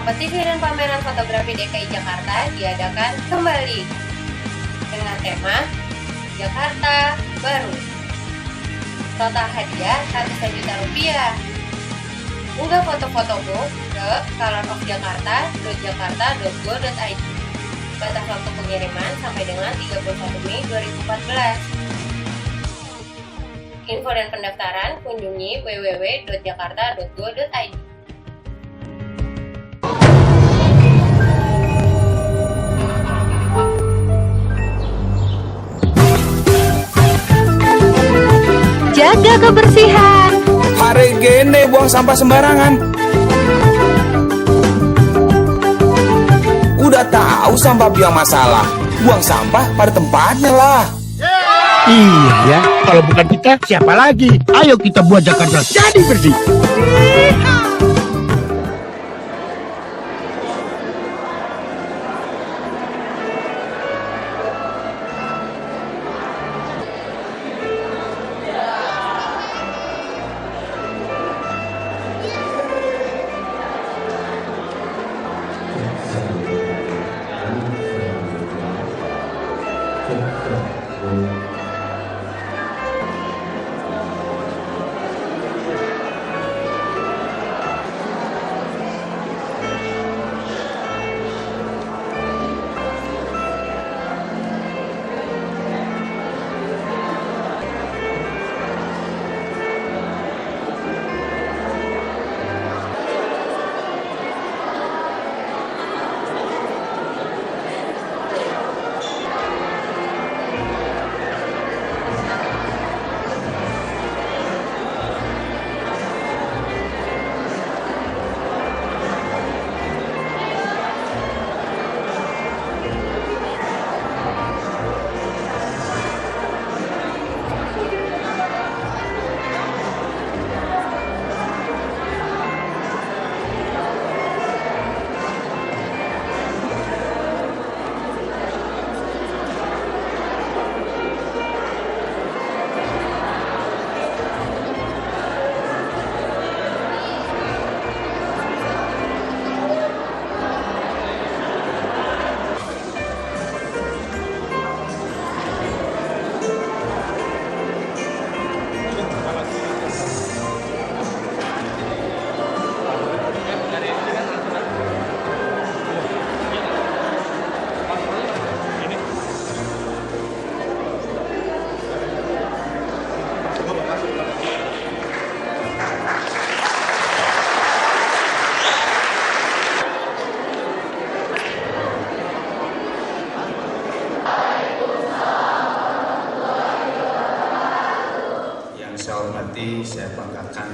Kompetisi dan pameran fotografi DKI Jakarta diadakan kembali dengan tema Jakarta Baru. Total hadiah ratusan juta rupiah. Unggah foto-fotomu ke colorofjakarta.jakarta.go.id. Batas waktu pengiriman sampai dengan 31 Mei 2014. Info dan pendaftaran kunjungi www.jakarta.go.id. Jaga kebersihan. Hari gini buang sampah sembarangan. Udah tahu sampah biang masalah, buang sampah pada tempatnya lah. Iya, kalau bukan kita siapa lagi? Ayo kita buat Jakarta jadi bersih. Saya hormati, saya banggakan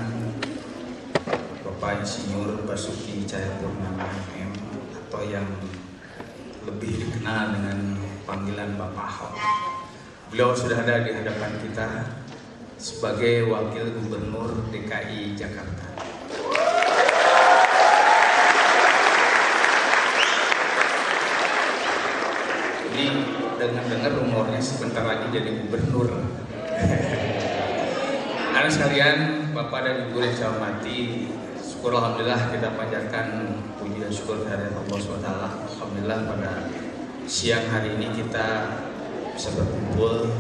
Bapak Insinyur Basuki Cahayapurnama MM atau yang lebih dikenal dengan panggilan Bapak Ahok. Beliau sudah ada di hadapan kita sebagai Wakil Gubernur DKI Jakarta. Ini dengar-dengar rumornya sebentar lagi jadi gubernur. Anak sekalian, Bapak dan Ibu yang saya hormati, syukur alhamdulillah kita panjatkan puji dan syukur kehadirat Allah SWT. Alhamdulillah pada siang hari ini kita bisa berkumpul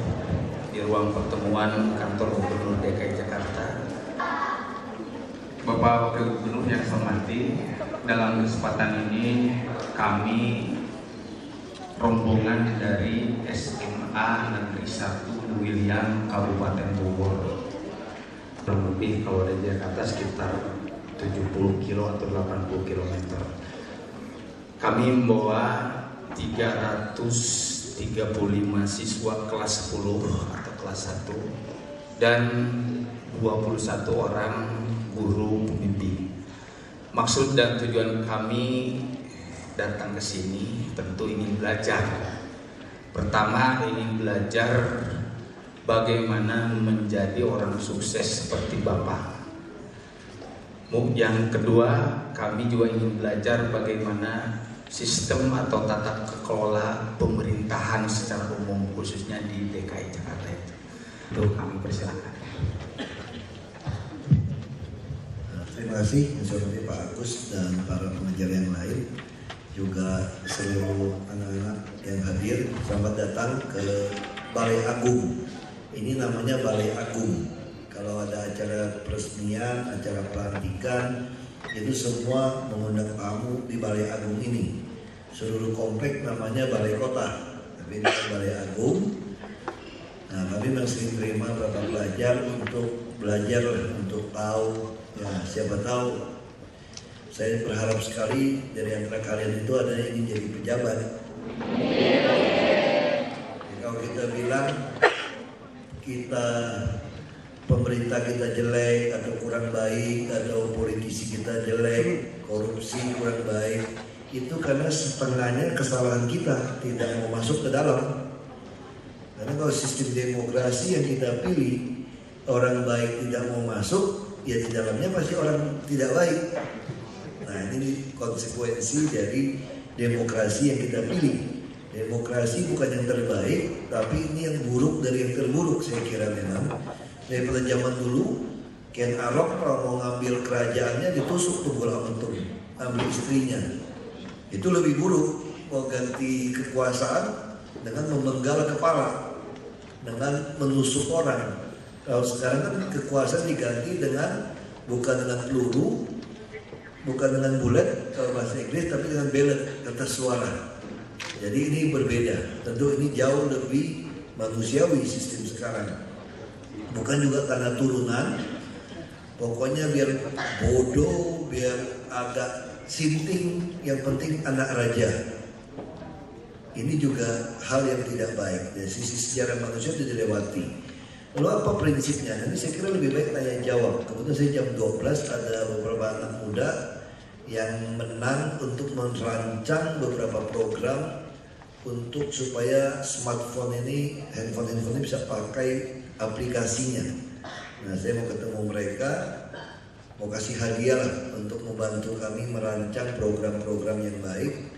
di ruang pertemuan kantor Gubernur DKI Jakarta. Bapak Wakil Gubernur yang saya hormati, dalam kesempatan ini kami rombongan dari SMA Negeri 1 William Kabupaten Bogor, kurang lebih kalau dari Jakarta sekitar 70 kilo atau 80 km. Kami membawa 335 siswa kelas 10 atau kelas 1 dan 21 orang guru pembimbing. Maksud dan tujuan kami datang ke sini tentu ingin belajar. Pertama, ingin belajar bagaimana menjadi orang sukses seperti Bapak. Yang kedua, kami juga ingin belajar bagaimana sistem atau tata kelola pemerintahan secara umum khususnya di DKI Jakarta itu. Kami persilakan. terima kasih yang saya hormati Pak Agus dan para pengajar yang lain, juga seluruh anak-anak yang hadir. Selamat datang ke Balai Agung. Ini namanya Balai Agung. Kalau ada acara peresmian, acara pelantikan, itu semua mengundang tamu di Balai Agung ini. Seluruh komplek namanya Balai Kota, tapi ini Balai Agung. Nah, kami masih terima Bapak pelajar untuk belajar, untuk tahu, ya siapa tahu. Saya berharap sekali dari antara kalian itu ada yang ingin jadi pejabat. Jadi kalau kita bilang kita pemerintah kita jelek atau kurang baik, atau politisi kita jelek, korupsi kurang baik, itu karena setengahnya kesalahan kita tidak mau masuk ke dalam. Karena kalau sistem demokrasi yang kita pilih, orang baik tidak mau masuk, ya di dalamnya pasti orang tidak baik. Nah, ini konsekuensi dari demokrasi yang kita pilih. Demokrasi bukan yang terbaik, tapi ini yang buruk dari yang terburuk, saya kira memang. Daripada zaman dulu, Ken Arok kalau mau ngambil kerajaannya ditusuk tunggul Amuntung, ambil istrinya. Itu lebih buruk. Mau ganti kekuasaan dengan memenggal kepala, dengan menusuk orang. Kalau sekarang kan kekuasaan diganti dengan bukan dengan peluru, bukan dengan bullet kalau bahasa Inggris, tapi dengan ballot, kertas suara. Jadi ini berbeda. Tentu ini jauh lebih manusiawi sistem sekarang. Bukan juga karena turunan. Pokoknya biar bodoh, biar agak sinting, yang penting anak raja. Ini juga hal yang tidak baik. Dari sisi sejarah manusia tidak dilewati. Lalu apa prinsipnya? Nanti saya kira lebih baik tanya jawab. Kemudian saya jam 12 ada beberapa anak muda yang menang untuk merancang beberapa program untuk supaya smartphone ini, handphone ini bisa pakai aplikasinya. Nah, saya mau ketemu mereka, mau kasih hadiah lah untuk membantu kami merancang program-program yang baik.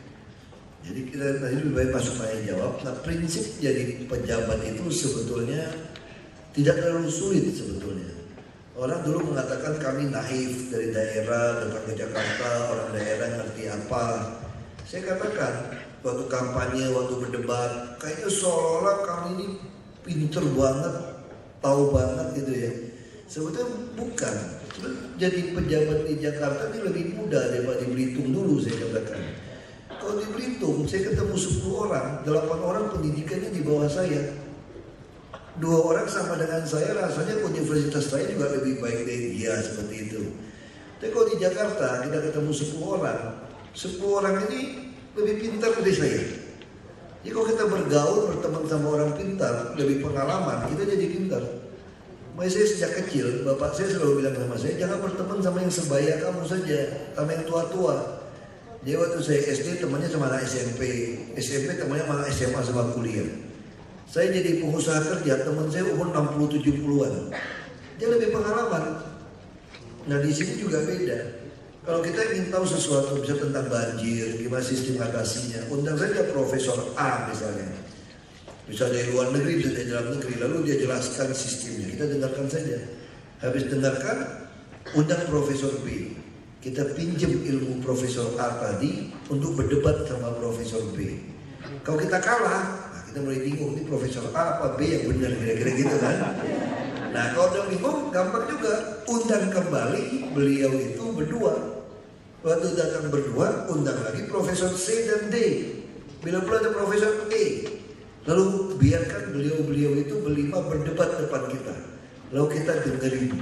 Jadi kita tadi lebih baik masuk tanya jawab. Nah, prinsip jadi pejabat itu sebetulnya tidak terlalu sulit sebetulnya. Orang dulu mengatakan kami naif dari daerah, datang ke Jakarta, orang daerah ngerti apa. Saya katakan, waktu kampanye, waktu berdebat, kayaknya seolah-olah kami ini pinter banget, tahu banget gitu ya. Sebetulnya bukan. Jadi pejabat di Jakarta ini lebih mudah daripada di Belitung dulu, saya katakan. Kalau di Belitung, saya ketemu 10 orang, 8 orang pendidikannya di bawah saya. 2 orang sama dengan saya, rasanya universitas saya juga lebih baik dari dia, seperti itu. Tapi kalau di Jakarta kita ketemu 10 orang ini lebih pintar dari saya. Jadi kalau kita bergaul, berteman sama orang pintar, lebih pengalaman, kita jadi pintar. Makanya saya sejak kecil, bapak saya selalu bilang sama saya, jangan berteman sama yang sebaya kamu saja, sama yang tua-tua. Jadi waktu saya SD temannya sama anak SMP, SMP temannya malah SMA sama kuliah. Saya jadi pengusaha kerja, teman saya umur 60-70-an. Dia lebih pengalaman. Nah, di sini juga beda. Kalau kita ingin tahu sesuatu bisa tentang banjir, gimana sistem atasinya, undang saja Profesor A misalnya. Bisa dari luar negeri, bisa dari dalam negeri, lalu dia jelaskan sistemnya. Kita dengarkan saja. Habis dengarkan, undang Profesor B. Kita pinjam ilmu Profesor A tadi untuk berdebat sama Profesor B. Kalau kita kalah, kita mulai bingung, ini Profesor A apa B yang benar, kira-kira gitu kan. Nah, kalau udah bingung, gampang juga. Undang kembali beliau itu berdua. Waktu datang berdua, undang lagi Profesor C dan D. Bila pula ada Profesor E. Lalu biarkan beliau-beliau itu berlima berdebat depan kita. Lalu kita dengerin.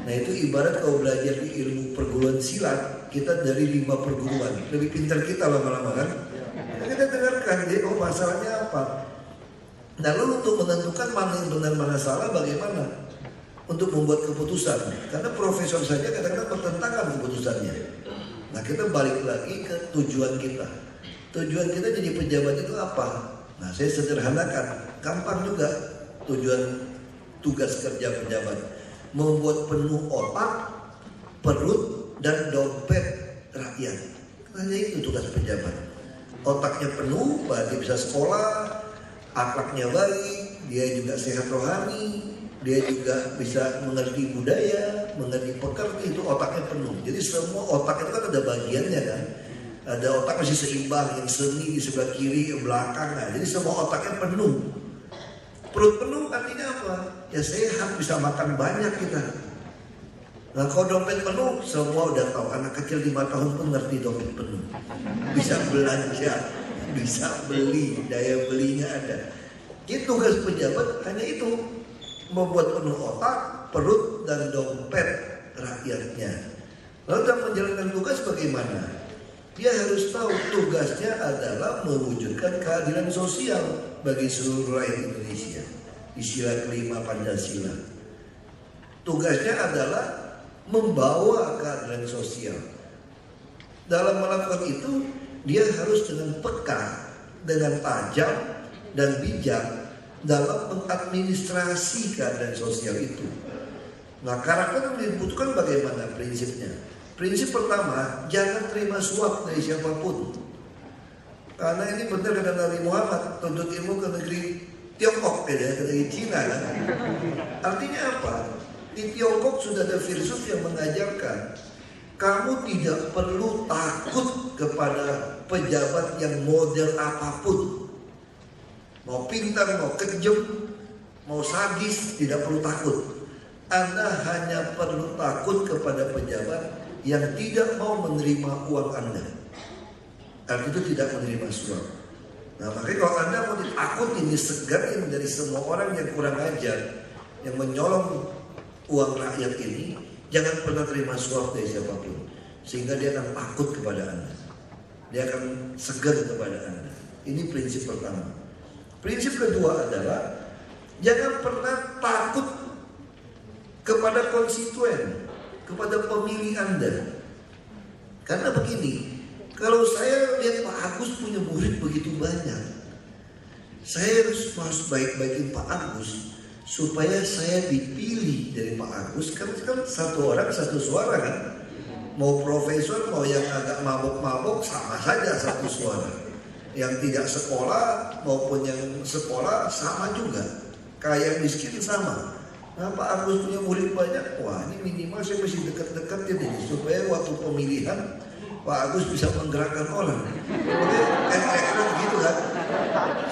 Nah, itu ibarat kalau belajar di ilmu perguruan silat, kita dari 5 perguruan. Lebih pintar kita lama-lama kan. Kita dengarkan, jadi masalahnya apa? Nah, lalu untuk menentukan mana yang benar mana salah bagaimana? Untuk membuat keputusan. Karena profesor saja kadang-kadang bertentangan keputusannya. Nah, kita balik lagi ke tujuan kita. Tujuan kita jadi pejabat itu apa? Nah, saya sederhanakan. Gampang juga tujuan tugas kerja pejabat. Membuat penuh otak, perut, dan dompet rakyat. Hanya itu tugas pejabat. Otaknya penuh, berarti bisa sekolah, akhlaknya baik, dia juga sehat rohani, dia juga bisa mengerti budaya, mengerti pekerti, itu otaknya penuh. Jadi semua otak itu kan ada bagiannya kan. Ada otak masih seimbang, yang seni di sebelah kiri, yang belakang. Nah, jadi semua otaknya penuh. Perut penuh artinya apa? Ya sehat, bisa makan banyak kita. Nah kalau dompet penuh, semua udah tahu. Anak kecil 5 tahun pun ngerti dompet penuh. Bisa belanja, bisa beli, daya belinya ada. Jadi tugas pejabat hanya itu, membuat penuh otak, perut, dan dompet rakyatnya. Lalu dalam menjalankan tugas bagaimana? Dia harus tahu tugasnya adalah mewujudkan keadilan sosial bagi seluruh rakyat Indonesia. Istilah kelima Pancasila. Tugasnya adalah membawa keadilan sosial. Dalam melakukan itu, dia harus dengan peka, dengan tajam dan bijak dalam mengadministrasi keadilan sosial itu. Nah, karakter yang dibutuhkan bagaimana prinsipnya? Prinsip pertama, jangan terima suap dari siapapun. Karena ini benar kata Nabi Muhammad, tuntut ilmu ke negeri Tiongkok, ke negeri Cina kan? Artinya apa? Di Tiongkok sudah ada filsuf yang mengajarkan kamu tidak perlu takut kepada pejabat yang model apapun. Mau pintar, mau kejam, mau sadis, tidak perlu takut. Anda hanya perlu takut kepada pejabat yang tidak mau menerima uang Anda. Artinya itu tidak menerima suap. Nah makanya kalau Anda mau ditakutin, disegarin dari semua orang yang kurang ajar, yang menyolong uang rakyat ini, jangan pernah terima suap dari siapapun. Sehingga dia akan takut kepada Anda. Dia akan segan kepada Anda. Ini prinsip pertama. Prinsip kedua adalah jangan pernah takut kepada konstituen, kepada pemilih Anda. Karena begini, kalau saya lihat Pak Agus punya murid begitu banyak, saya harus baik-baikin Pak Agus supaya saya dipilih dari Pak Agus. Kan satu orang satu suara kan. Mau profesor, mau yang agak mabok-mabok, sama saja satu suara. Yang tidak sekolah maupun yang sekolah sama juga. Kaya miskin sama. Nah Pak Agus punya murid banyak, wah ini minimal saya mesti dekat-dekat ini supaya waktu pemilihan Pak Agus bisa menggerakkan orang. Kira-kira gitu kan.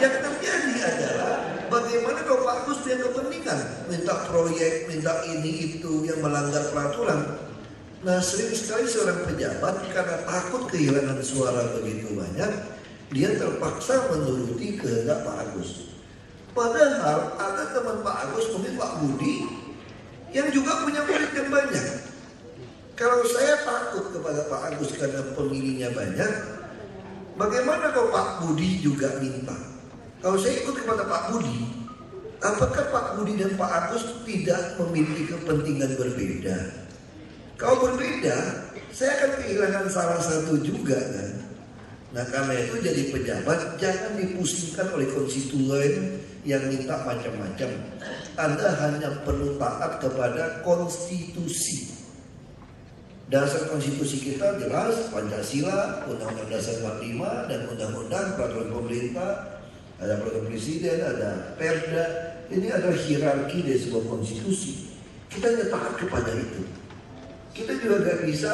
Yang terjadi adalah bagaimana kalau Pak Agus punya kepentingan, minta proyek, minta ini itu yang melanggar peraturan. Nah sering sekali seorang pejabat karena takut kehilangan suara begitu banyak, dia terpaksa menuruti kehendak Pak Agus. Padahal ada teman Pak Agus, mungkin Pak Budi, yang juga punya murid yang banyak. Kalau saya takut kepada Pak Agus karena pemilihnya banyak, bagaimana kalau Pak Budi juga minta? Kalau saya ikut kepada Pak Budi, apakah Pak Budi dan Pak Agus tidak memiliki kepentingan berbeda? Kalau berbeda, saya akan kehilangan salah satu juga kan. Nah karena itu jadi pejabat jangan dipusingkan oleh konstituen yang minta macam-macam. Anda hanya perlu taat kepada konstitusi. Dasar konstitusi kita jelas, Pancasila, Undang-Undang Dasar 45 dan Undang-Undang Peraturan Pemerintah, ada Peraturan Presiden, ada Perda. Ini adalah hierarki dari sebuah konstitusi. Kita hanya taat kepada itu. Kita juga gak bisa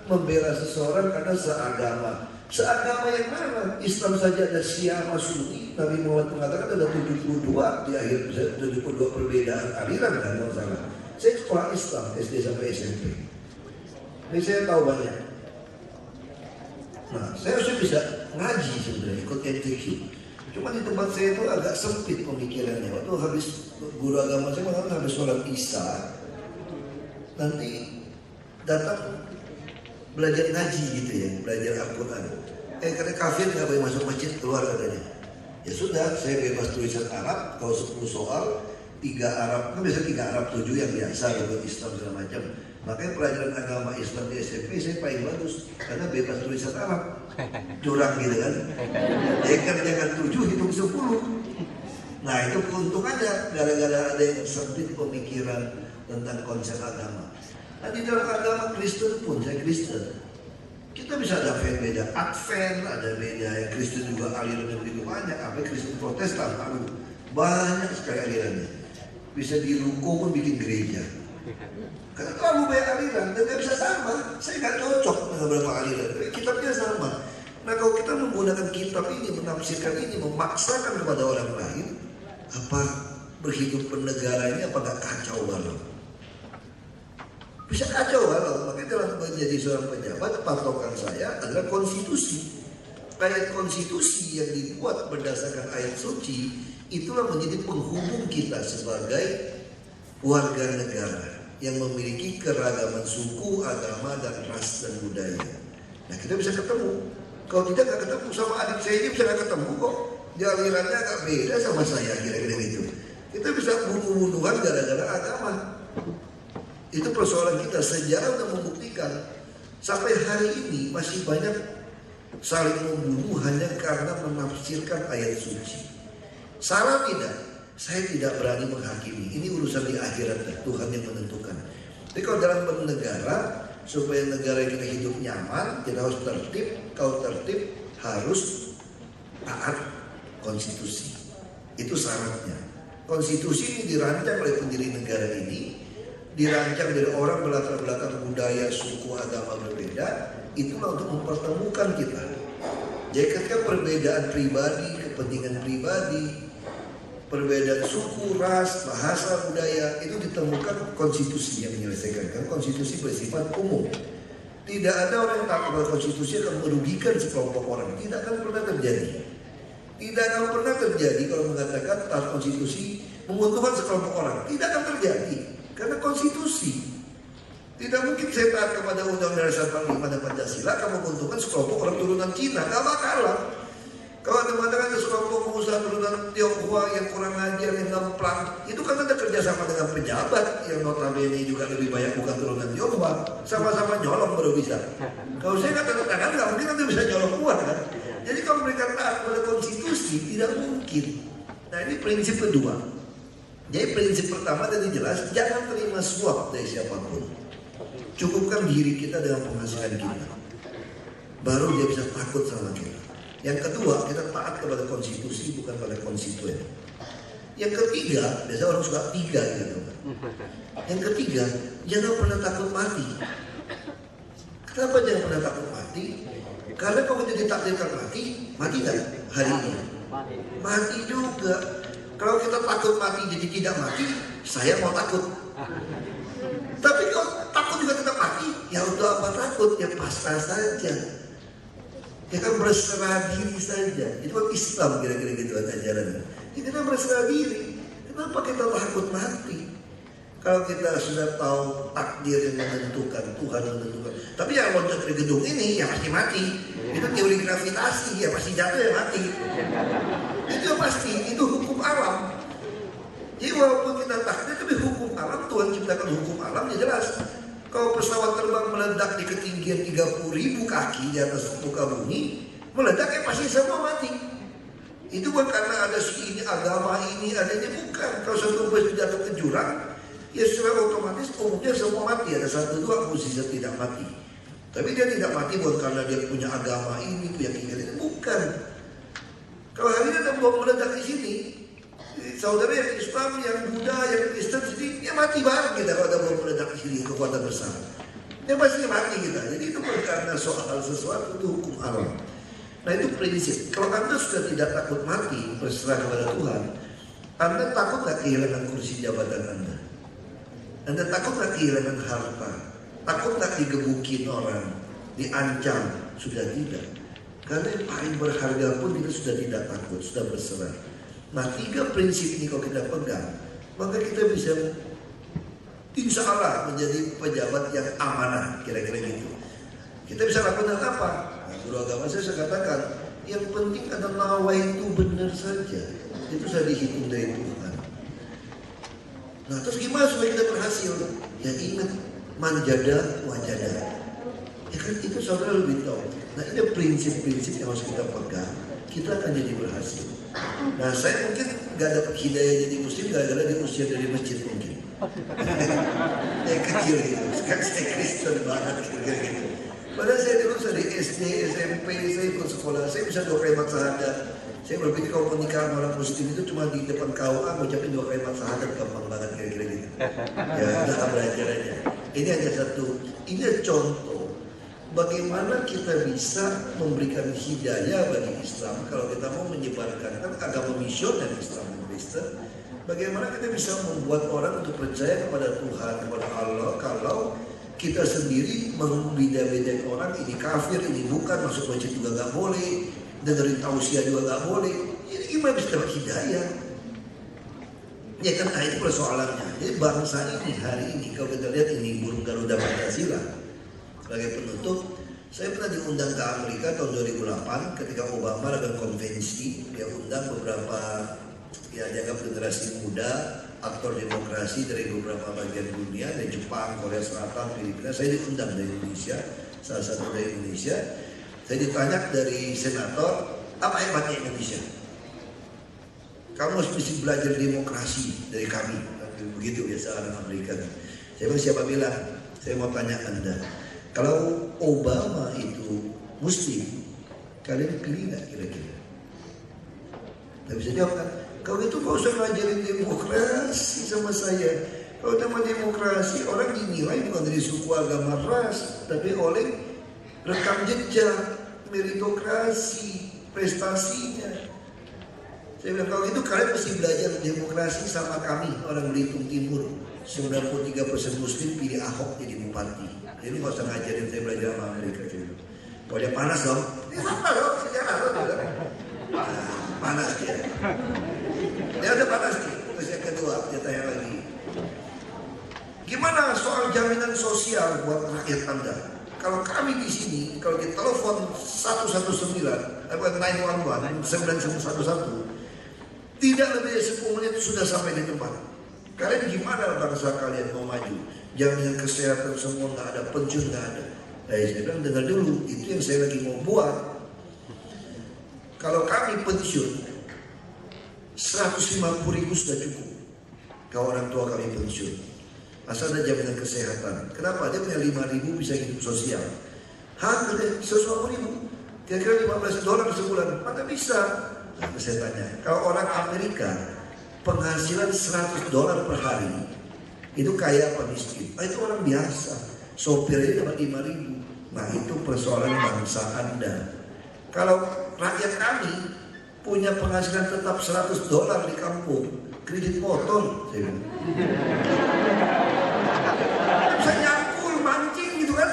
membela seseorang karena seagama. Seagama yang mana? Islam saja ada Syiah sama Sunni. Nabi Muhammad mengatakan ada 72 di akhir 72 perbedaan aliran kan kalau salah. Saya sekolah Islam SD sampai SMP. Ini saya tahu banyak. Nah, saya harusnya bisa ngaji sebenarnya, ikut MTQ. Cuma di tempat saya itu agak sempit pemikirannya. Waktu habis guru agama saya mengatakan habis sholat Isya, nanti datang belajar ngaji gitu ya, belajar Al-Quran. Katanya kafir nggak boleh masuk masjid, keluar katanya. Ya sudah, saya bebas tulisan Arab. Kalau 10 soal, 3 Arab, kan biasa 3 Arab 7 yang biasa gitu, Islam segala macam. Makanya pelajaran agama Islam di SMP saya paling bagus karena bebas tulisan Arab. Curang gitu kan. Jangan 7 hitung 10. Nah itu keuntungannya gara-gara ada yang sempit pemikiran tentang konsep agama. Nah di dalam agama Kristen pun, saya Kristen, kita bisa ada beda Advent, ada beda yang Kristen juga alirannya begitu banyak. Apa Kristen Protestan, banyak sekali alirannya. bisa di ruko pun bikin gereja. Karena terlalu banyak aliran dan nggak bisa sama. Saya nggak cocok dengan beberapa aliran. Kitabnya sama. Nah kalau kita menggunakan kitab ini, menafsirkan ini, memaksakan kepada orang lain, apa berhidup bernegara ini apa nggak kacau balau? Bisa kacau balau. Makanya dalam menjadi seorang pejabat, patokan saya adalah konstitusi. Ayat konstitusi yang dibuat berdasarkan ayat suci itulah menjadi penghubung kita sebagai warga negara yang memiliki keragaman suku, agama, dan ras dan budaya. Nah kita bisa ketemu. Kalau tidak nggak ketemu, sama adik saya ini bisa nggak ketemu kok. Dia alirannya agak beda sama saya, kira-kira gitu. Kita bisa bunuh-bunuhan gara-gara agama. Itu persoalan kita. Sejarah sudah membuktikan sampai hari ini masih banyak saling membunuh hanya karena menafsirkan ayat suci. Salah tidak? Saya tidak berani menghakimi. Ini urusan di akhirat, Tuhan yang menentukan. Tapi kalau dalam bernegara, supaya negara kita hidup nyaman, kita harus tertib. Kalau tertib harus taat konstitusi. Itu syaratnya. Konstitusi ini dirancang oleh pendiri negara ini, dirancang dari orang berlatar belakang budaya, suku, agama berbeda. Itulah untuk mempertemukan kita. Jadi ketika perbedaan pribadi, kepentingan pribadi, perbedaan suku, ras, bahasa, budaya itu ditemukan konstitusi yang menyelesaikan. Karena konstitusi bersifat umum. Tidak ada orang yang takut bahwa konstitusi akan merugikan sekelompok orang. Tidak akan pernah terjadi. Tidak akan pernah terjadi kalau mengatakan taat konstitusi menguntungkan sekelompok orang. Tidak akan terjadi. Karena konstitusi. Tidak mungkin saya taat kepada Undang-Undang Dasar 45 dan Pancasila akan menguntungkan sekelompok orang turunan Cina. Gak bakalan. Kalau ada mengatakan sekelompok pengusaha turunan Tionghoa yang kurang ajar, yang ngemplang, itu kan ada kerjasama dengan pejabat yang notabene juga lebih banyak bukan turunan Tionghoa, sama-sama nyolong baru bisa. Kalau saya kata tangan nggak mungkin nanti bisa nyolong kuat kan. Jadi kalau mereka taat pada konstitusi tidak mungkin. Nah ini prinsip kedua. Jadi prinsip pertama tadi jelas, jangan terima suap dari siapapun. Cukupkan diri kita dengan penghasilan kita. Baru dia bisa takut sama kita. Yang kedua, kita taat kepada konstitusi bukan pada konstituen. Yang ketiga, biasa orang suka tiga gitu. Yang ketiga, jangan pernah takut mati. Kenapa jangan pernah takut mati? Karena kalau kita ditakdirkan mati, mati nggak hari ini? Mati juga. Kalau kita takut mati jadi tidak mati, saya mau takut. Tapi kalau takut juga tetap mati, ya udah apa takut? Ya pasrah saja. Ya kan berserah diri saja. Itu kan Islam kira-kira gitu ajarannya. Ya kita berserah diri. Kenapa kita takut mati? Kalau kita sudah tahu takdir yang menentukan, Tuhan yang menentukan. Tapi yang loncat dari gedung ini ya pasti mati. Itu teori gravitasi, ya pasti jatuh ya mati. Itu pasti, itu hukum alam. Jadi walaupun kita takdir, tapi hukum alam, Tuhan ciptakan hukum alam, ya jelas. Kalau pesawat terbang meledak di ketinggian 30.000 kaki di atas muka bumi, meledak ya pasti semua mati. Itu bukan karena ada ini agama ini adanya, bukan. Kalau satu bus jatuh ke jurang, ya secara otomatis umumnya semua mati. Ada satu dua musisi tidak mati. Tapi dia tidak mati bukan karena dia punya agama ini, keyakinan ini, bukan. Kalau hari ini ada bom meledak di sini, saudara yang Islam, yang Buddha, yang Kristen, dia mati bareng kita kalau ada bom meledak di sini, kekuatan besar. Dia pasti mati kita. Jadi itu bukan karena soal sesuatu, itu hukum alam. Nah itu prinsip. Kalau Anda sudah tidak takut mati, berserah kepada Tuhan, Anda takut gak kehilangan kursi jabatan Anda? Anda takut gak kehilangan harta? Takut gak digebukin orang? Diancam? Sudah tidak. Karena yang paling berharga pun kita sudah tidak takut, sudah berserah. Nah 3 prinsip ini kalau kita pegang, maka kita bisa insya Allah menjadi pejabat yang amanah, kira-kira gitu. Kita bisa lakukan apa? Nah, guru agama saya katakan, yang penting adalah nawa itu benar saja. Itu sudah dihitung dari Tuhan. Nah terus gimana supaya kita berhasil? Ya ingat, manjada wajada. Ya kan itu saudara lebih tahu. Nah ini prinsip-prinsip yang harus kita pegang. Kita akan jadi berhasil. Nah saya mungkin gak dapat hidayah jadi muslim gara-gara di usia dari masjid mungkin. Saya kecil gitu. Sekarang saya Kristen banget gitu. Padahal saya dulu dari SD, SMP, saya ikut sekolah. Saya bisa 2 kalimat syahadat. Saya berpikir kalau pernikahan orang Muslim itu cuma di depan KUA ngucapin 2 kalimat syahadat, gampang banget kira-kira gitu. Ya udah belajar aja. Ini hanya satu, ini contoh bagaimana kita bisa memberikan hidayah bagi Islam kalau kita mau menyebarkan kan agama misioner Islam dan Kristen. Bagaimana kita bisa membuat orang untuk percaya kepada Tuhan, kepada Allah, kalau kita sendiri membeda-bedakan orang, ini kafir, ini bukan, masuk masjid juga nggak boleh, dengerin tausiah juga nggak boleh. Ini gimana bisa dapat hidayah? Ya kan, itu persoalannya. Jadi bangsa ini hari ini, kalau kita lihat ini burung Garuda Pancasila. Sebagai penutup, saya pernah diundang ke Amerika tahun 2008 ketika Obama ada konvensi, dia undang beberapa ya dianggap generasi muda, aktor demokrasi dari beberapa bagian dunia, dari Jepang, Korea Selatan, Filipina. Saya diundang dari Indonesia, salah satu dari Indonesia. Saya ditanya dari senator, apa hebatnya Indonesia? Kamu harus mesti belajar demokrasi dari kami. Begitu biasa orang Amerika. Saya bilang, siapa bilang? Saya mau tanya Anda, kalau Obama itu Muslim, kalian pilih nggak kira-kira? Nggak bisa jawab kan? Kalau itu kau usah ngajarin demokrasi sama saya. Kalau nama demokrasi, orang dinilai bukan dari suku, agama, ras, tapi oleh rekam jejak, meritokrasi, prestasinya. Saya bilang, kalau itu kalian mesti belajar demokrasi sama kami, orang Belitung Timur. 93% Muslim pilih Ahok jadi bupati. Jadi nggak usah ngajarin saya belajar sama Amerika. Kalau dia panas dong, ini sama dong, sejarah dong. Panas dia. Dia udah panas nih. Terus yang kedua, dia tanya lagi, gimana soal jaminan sosial buat rakyat Anda? Kalau kami di sini, kalau di telepon 119, 911, tidak lebih dari 10 menit sudah sampai di tempat. Kalian gimana bangsa kalian mau maju? Jaminan kesehatan semua nggak ada, pensiun nggak ada. Saya bilang, dengar dulu, itu yang saya lagi mau buat. Kalau kami pensiun 150.000 sudah cukup. Kalau orang tua kami pensiun, asal ada jaminan kesehatan. Kenapa? Dia punya 5.000 bisa hidup sosial. Harga deh 150.000, kira-kira $15 sebulan. Mana bisa? Nah, saya tanya, kalau orang Amerika penghasilan $100 per hari, itu kaya apa miskin? Itu orang biasa. Sopirnya dapat 5.000. Nah, itu persoalan bangsa Anda. Kalau rakyat kami punya penghasilan tetap $100 di kampung, kredit motor, saya bilang. Bisa nyangkul, mancing gitu kan?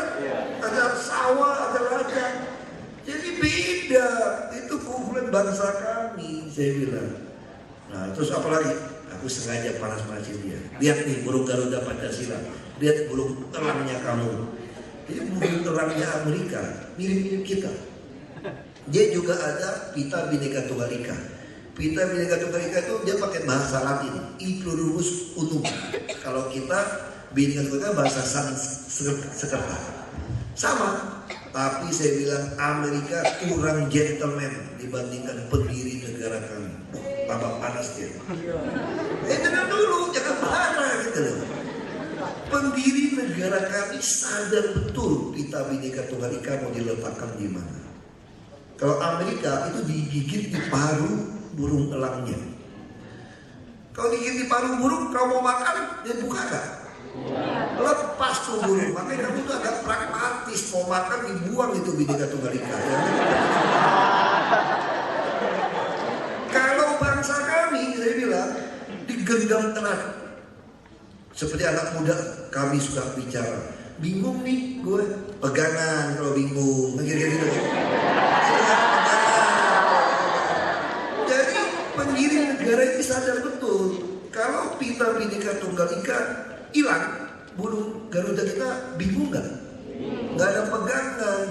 Ada sawah, ada ladang. Jadi beda, itu keunggulan bangsa kami, saya bilang. Nah, terus apa lagi? Aku sengaja panas-panasin dia. Lihat nih burung Garuda Pancasila. Lihat burung elangnya kamu. Jadi burung elangnya Amerika mirip-mirip kita. Dia juga ada Pita Bhinneka Tunggal Ika. Pita Bhinneka Tunggal Ika itu dia pakai bahasa Latin, I pluribus unum. Kalau kita Bhinneka Tunggal Ika bahasa Sanskerta. Sama. Tapi saya bilang Amerika kurang gentleman dibandingkan pendiri negara kami. Tambah panas dia. Dengar dulu, jangan marah gitu loh. Pendiri negara kami sadar betul Pita Bhinneka Tunggal Ika mau diletakkan di mana. Kalau Amerika itu digigit di paru burung elangnya. Kalau digigit di paru burung, kalau mau makan, dia buka gak? Lepas tuh burung. Makanya kamu tuh agak pragmatis, mau makan dibuang itu Bhinneka Tunggal Ika. Ya? Kalau bangsa kami, saya bilang, digenggam erat. Seperti anak muda kami suka bicara. Bingung nih gue, pegangan kalau bingung. Kira-kira gitu. Jadi pendiri negara ini sadar betul kalau Pita Bhinneka Tunggal Ika hilang, burung Garuda kita bingung nggak? Nggak ada pegangan.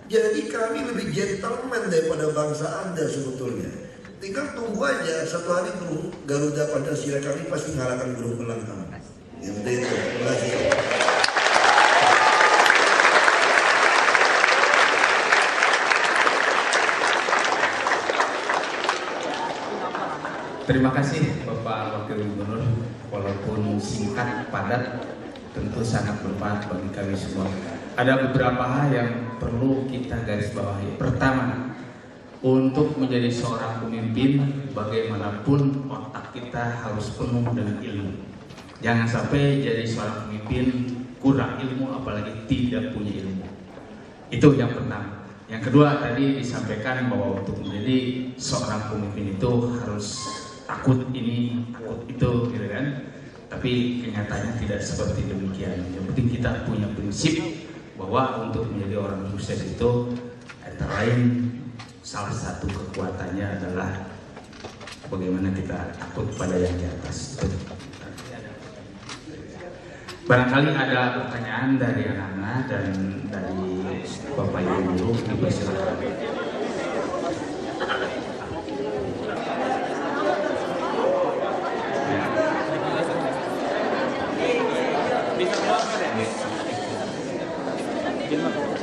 Jadi kami lebih gentleman daripada bangsa Anda sebetulnya. Tinggal tunggu aja, satu hari burung Garuda Pancasila kami pasti ngalahkan burung elang kami. Yang itu, terima kasih. Terima kasih Bapak Wakil Gubernur, walaupun singkat, padat, tentu sangat bermanfaat bagi kami semua. Ada beberapa hal yang perlu kita garis bawahi. Pertama, Untuk menjadi seorang pemimpin, bagaimanapun otak kita harus penuh dengan ilmu. Jangan sampai jadi seorang pemimpin kurang ilmu, apalagi tidak punya ilmu. Itu yang pertama. Yang kedua, tadi disampaikan bahwa untuk menjadi seorang pemimpin itu harus takut ini, takut itu, gitu kan. Tapi kenyataannya tidak seperti demikian. Yang penting kita punya prinsip bahwa untuk menjadi orang sukses itu antara lain salah satu kekuatannya adalah bagaimana kita takut pada yang di atas. Barangkali ada pertanyaan dari anak-anak dan dari Bapak Ibu guru, dipersilakan.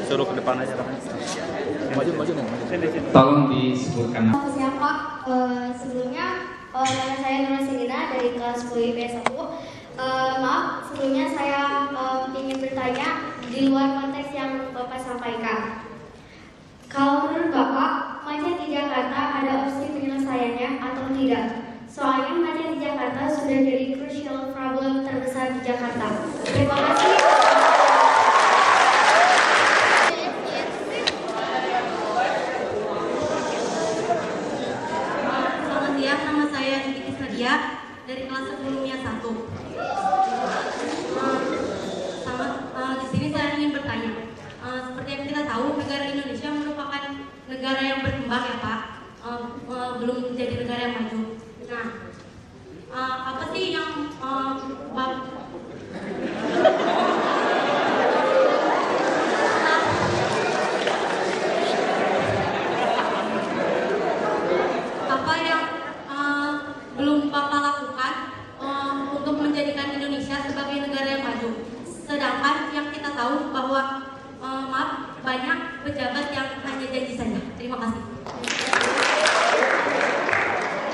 Suruh ke depan aja. Maju. Tolong disebutkan. Siang Pak, sebelumnya nama saya Nurul Selina dari kelas 10 IPS 1. Maaf, sebelumnya saya ingin bertanya di luar konteks yang Bapak sampaikan. Kalau menurut Bapak, macet di Jakarta ada opsi penyelesaiannya atau tidak? Soalnya macet di Jakarta sudah jadi crucial problem terbesar di Jakarta. Terima kasih. Dari kelas 10 MIA 1. Di sini saya ingin bertanya, seperti yang kita tahu, negara Indonesia merupakan negara yang berkembang ya Pak, belum menjadi negara yang maju. Nah, apa sih yang belum Bapak lakukan untuk menjadikan Indonesia sebagai negara yang maju? Sedangkan yang kita tahu bahwa banyak pejabat yang hanya janji saja. Terima kasih.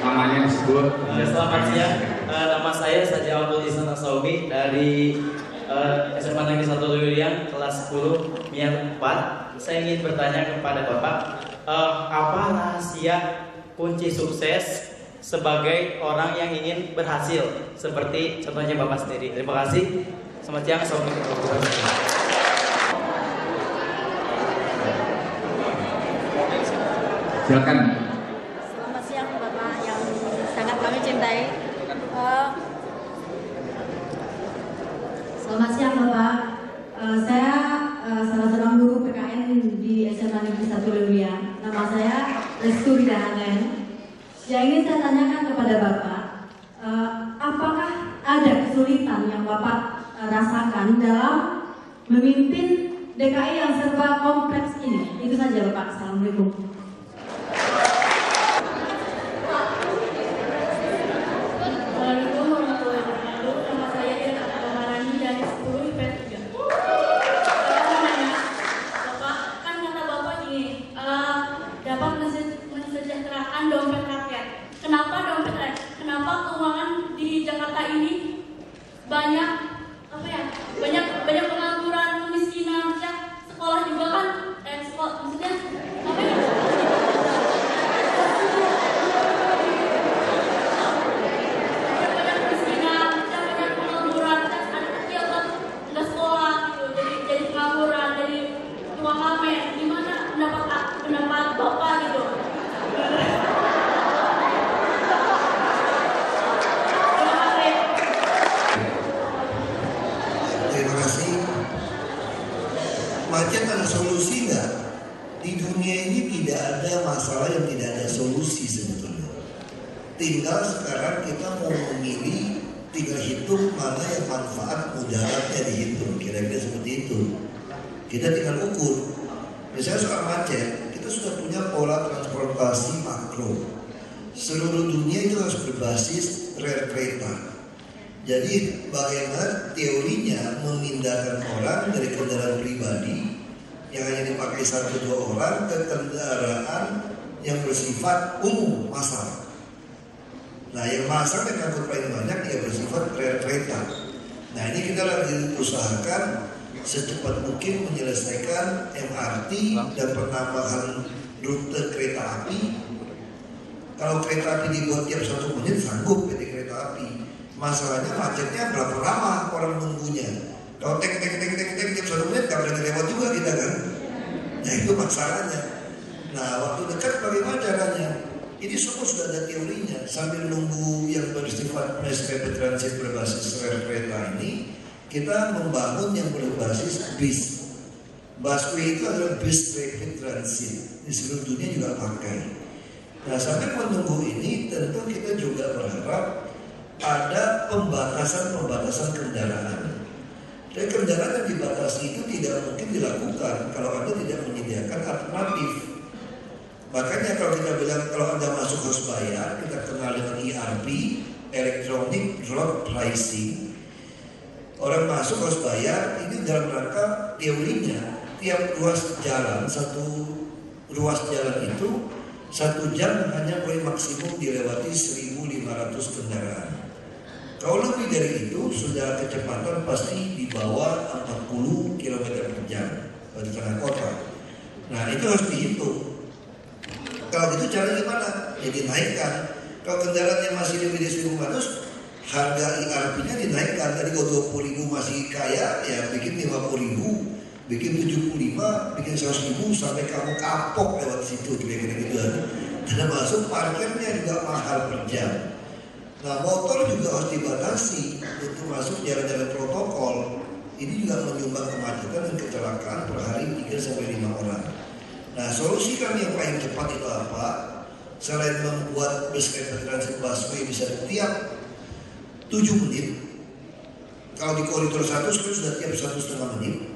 Namanya disebut. Selamat siang. Nama saya Saja Abdul Ihsan Asalmi dari SMA Negeri 1 Lewiliang kelas 10 MIA 4. Saya ingin bertanya kepada Bapak, apa rahasia kunci sukses sebagai orang yang ingin berhasil, seperti contohnya Bapak sendiri? Terima kasih. Selamat siang. Assalamualaikum. Silakan. Selamat siang Bapak yang sangat kami cintai. Selamat siang Bapak. Saya salah seorang guru PKN di SMA Negeri 1 Lewiliang. Nama saya Restu Widahanen. Yang ingin saya tanyakan kepada Bapak, apakah ada kesulitan yang Bapak rasakan dalam memimpin DKI yang serba kompleks ini? Itu saja Bapak. Assalamualaikum. Assalamualaikum warahmatullahi wabarakatuh. Nama saya Dina Kamarani dari 10 IPS 3. Bapak, kan kata Bapak ini dapat mensejahterakan dompet rakyat. Kenapa keuangan di Jakarta ini banyak pengangguran, kemiskinan, sekolah juga kan maksudnya apa ya? Banyak kemiskinan, banyak pengangguran, anak kecil kan nggak sekolah gitu, jadi pengangguran, jadi tukang ngamen. Gimana pendapat Bapak gitu? Macet ada solusi nggak? Di dunia ini tidak ada masalah yang tidak ada solusi sebetulnya. Tinggal sekarang kita mau memilih, tinggal hitung mana yang manfaat mudaratnya dihitung. Kira-kira seperti itu. Kita tinggal ukur. Misalnya soal macet, kita sudah punya pola transportasi makro. Seluruh dunia itu harus berbasis rel kereta. Jadi bagaimana teorinya memindahkan orang dari kendaraan pribadi yang hanya dipakai 1-2 orang ke kendaraan yang bersifat umum, massal. Nah, yang massal yang angkut paling banyak ya bersifat rel kereta. Nah, ini kita lagi usahakan secepat mungkin menyelesaikan MRT dan penambahan rute kereta api. Kalau kereta api dibuat tiap 1 menit sanggup PT Kereta Api. Masalahnya macetnya berapa lama orang nunggunya. Kalau tek tiap 1 menit gak berani lewat juga kita kan. Nah itu masalahnya. Nah waktu dekat bagaimana caranya? Ini semua sudah ada teorinya. Sambil nunggu yang bersifat mass rapid transit berbasis rel kereta ini, kita membangun yang berbasis bis. Busway itu adalah bis rapid transit. Di seluruh dunia juga pakai. Nah sampai menunggu ini tentu kita juga berharap ada pembatasan kendaraan. Dan kendaraan yang dibatasi itu tidak mungkin dilakukan kalau Anda tidak menyediakan alternatif. Makanya kalau kita bilang kalau Anda masuk harus bayar, kita kenal dengan ERP, Electronic Road Pricing. Orang masuk harus bayar, ini dalam rangka teorinya tiap ruas jalan, satu ruas jalan itu 1 jam hanya boleh maksimum dilewati 1.500 kendaraan. Kalau lebih dari itu sudah kecepatan pasti di bawah 40 km per jam di tengah kota. Nah itu harus dihitung. Kalau gitu caranya gimana? Ya dinaikkan. Kalau kendaraannya masih lebih dari 1.500, harga ERP-nya dinaikkan. Tadi kalau 20.000 masih kaya, ya bikin 50.000. Bikin 75, bikin 100.000 sampai kamu kapok lewat situ kira-kira gitu. Dan masuk parkirnya juga mahal per jam. Nah motor juga harus dibatasi untuk masuk jalan-jalan protokol. Ini juga menyumbang kemacetan dan kecelakaan per hari 3-5 orang. Nah solusi kami yang paling cepat itu apa? Selain membuat bus rapid transit busway bisa tiap 7 menit. Kalau di koridor 1 sekarang sudah tiap 1,5 menit.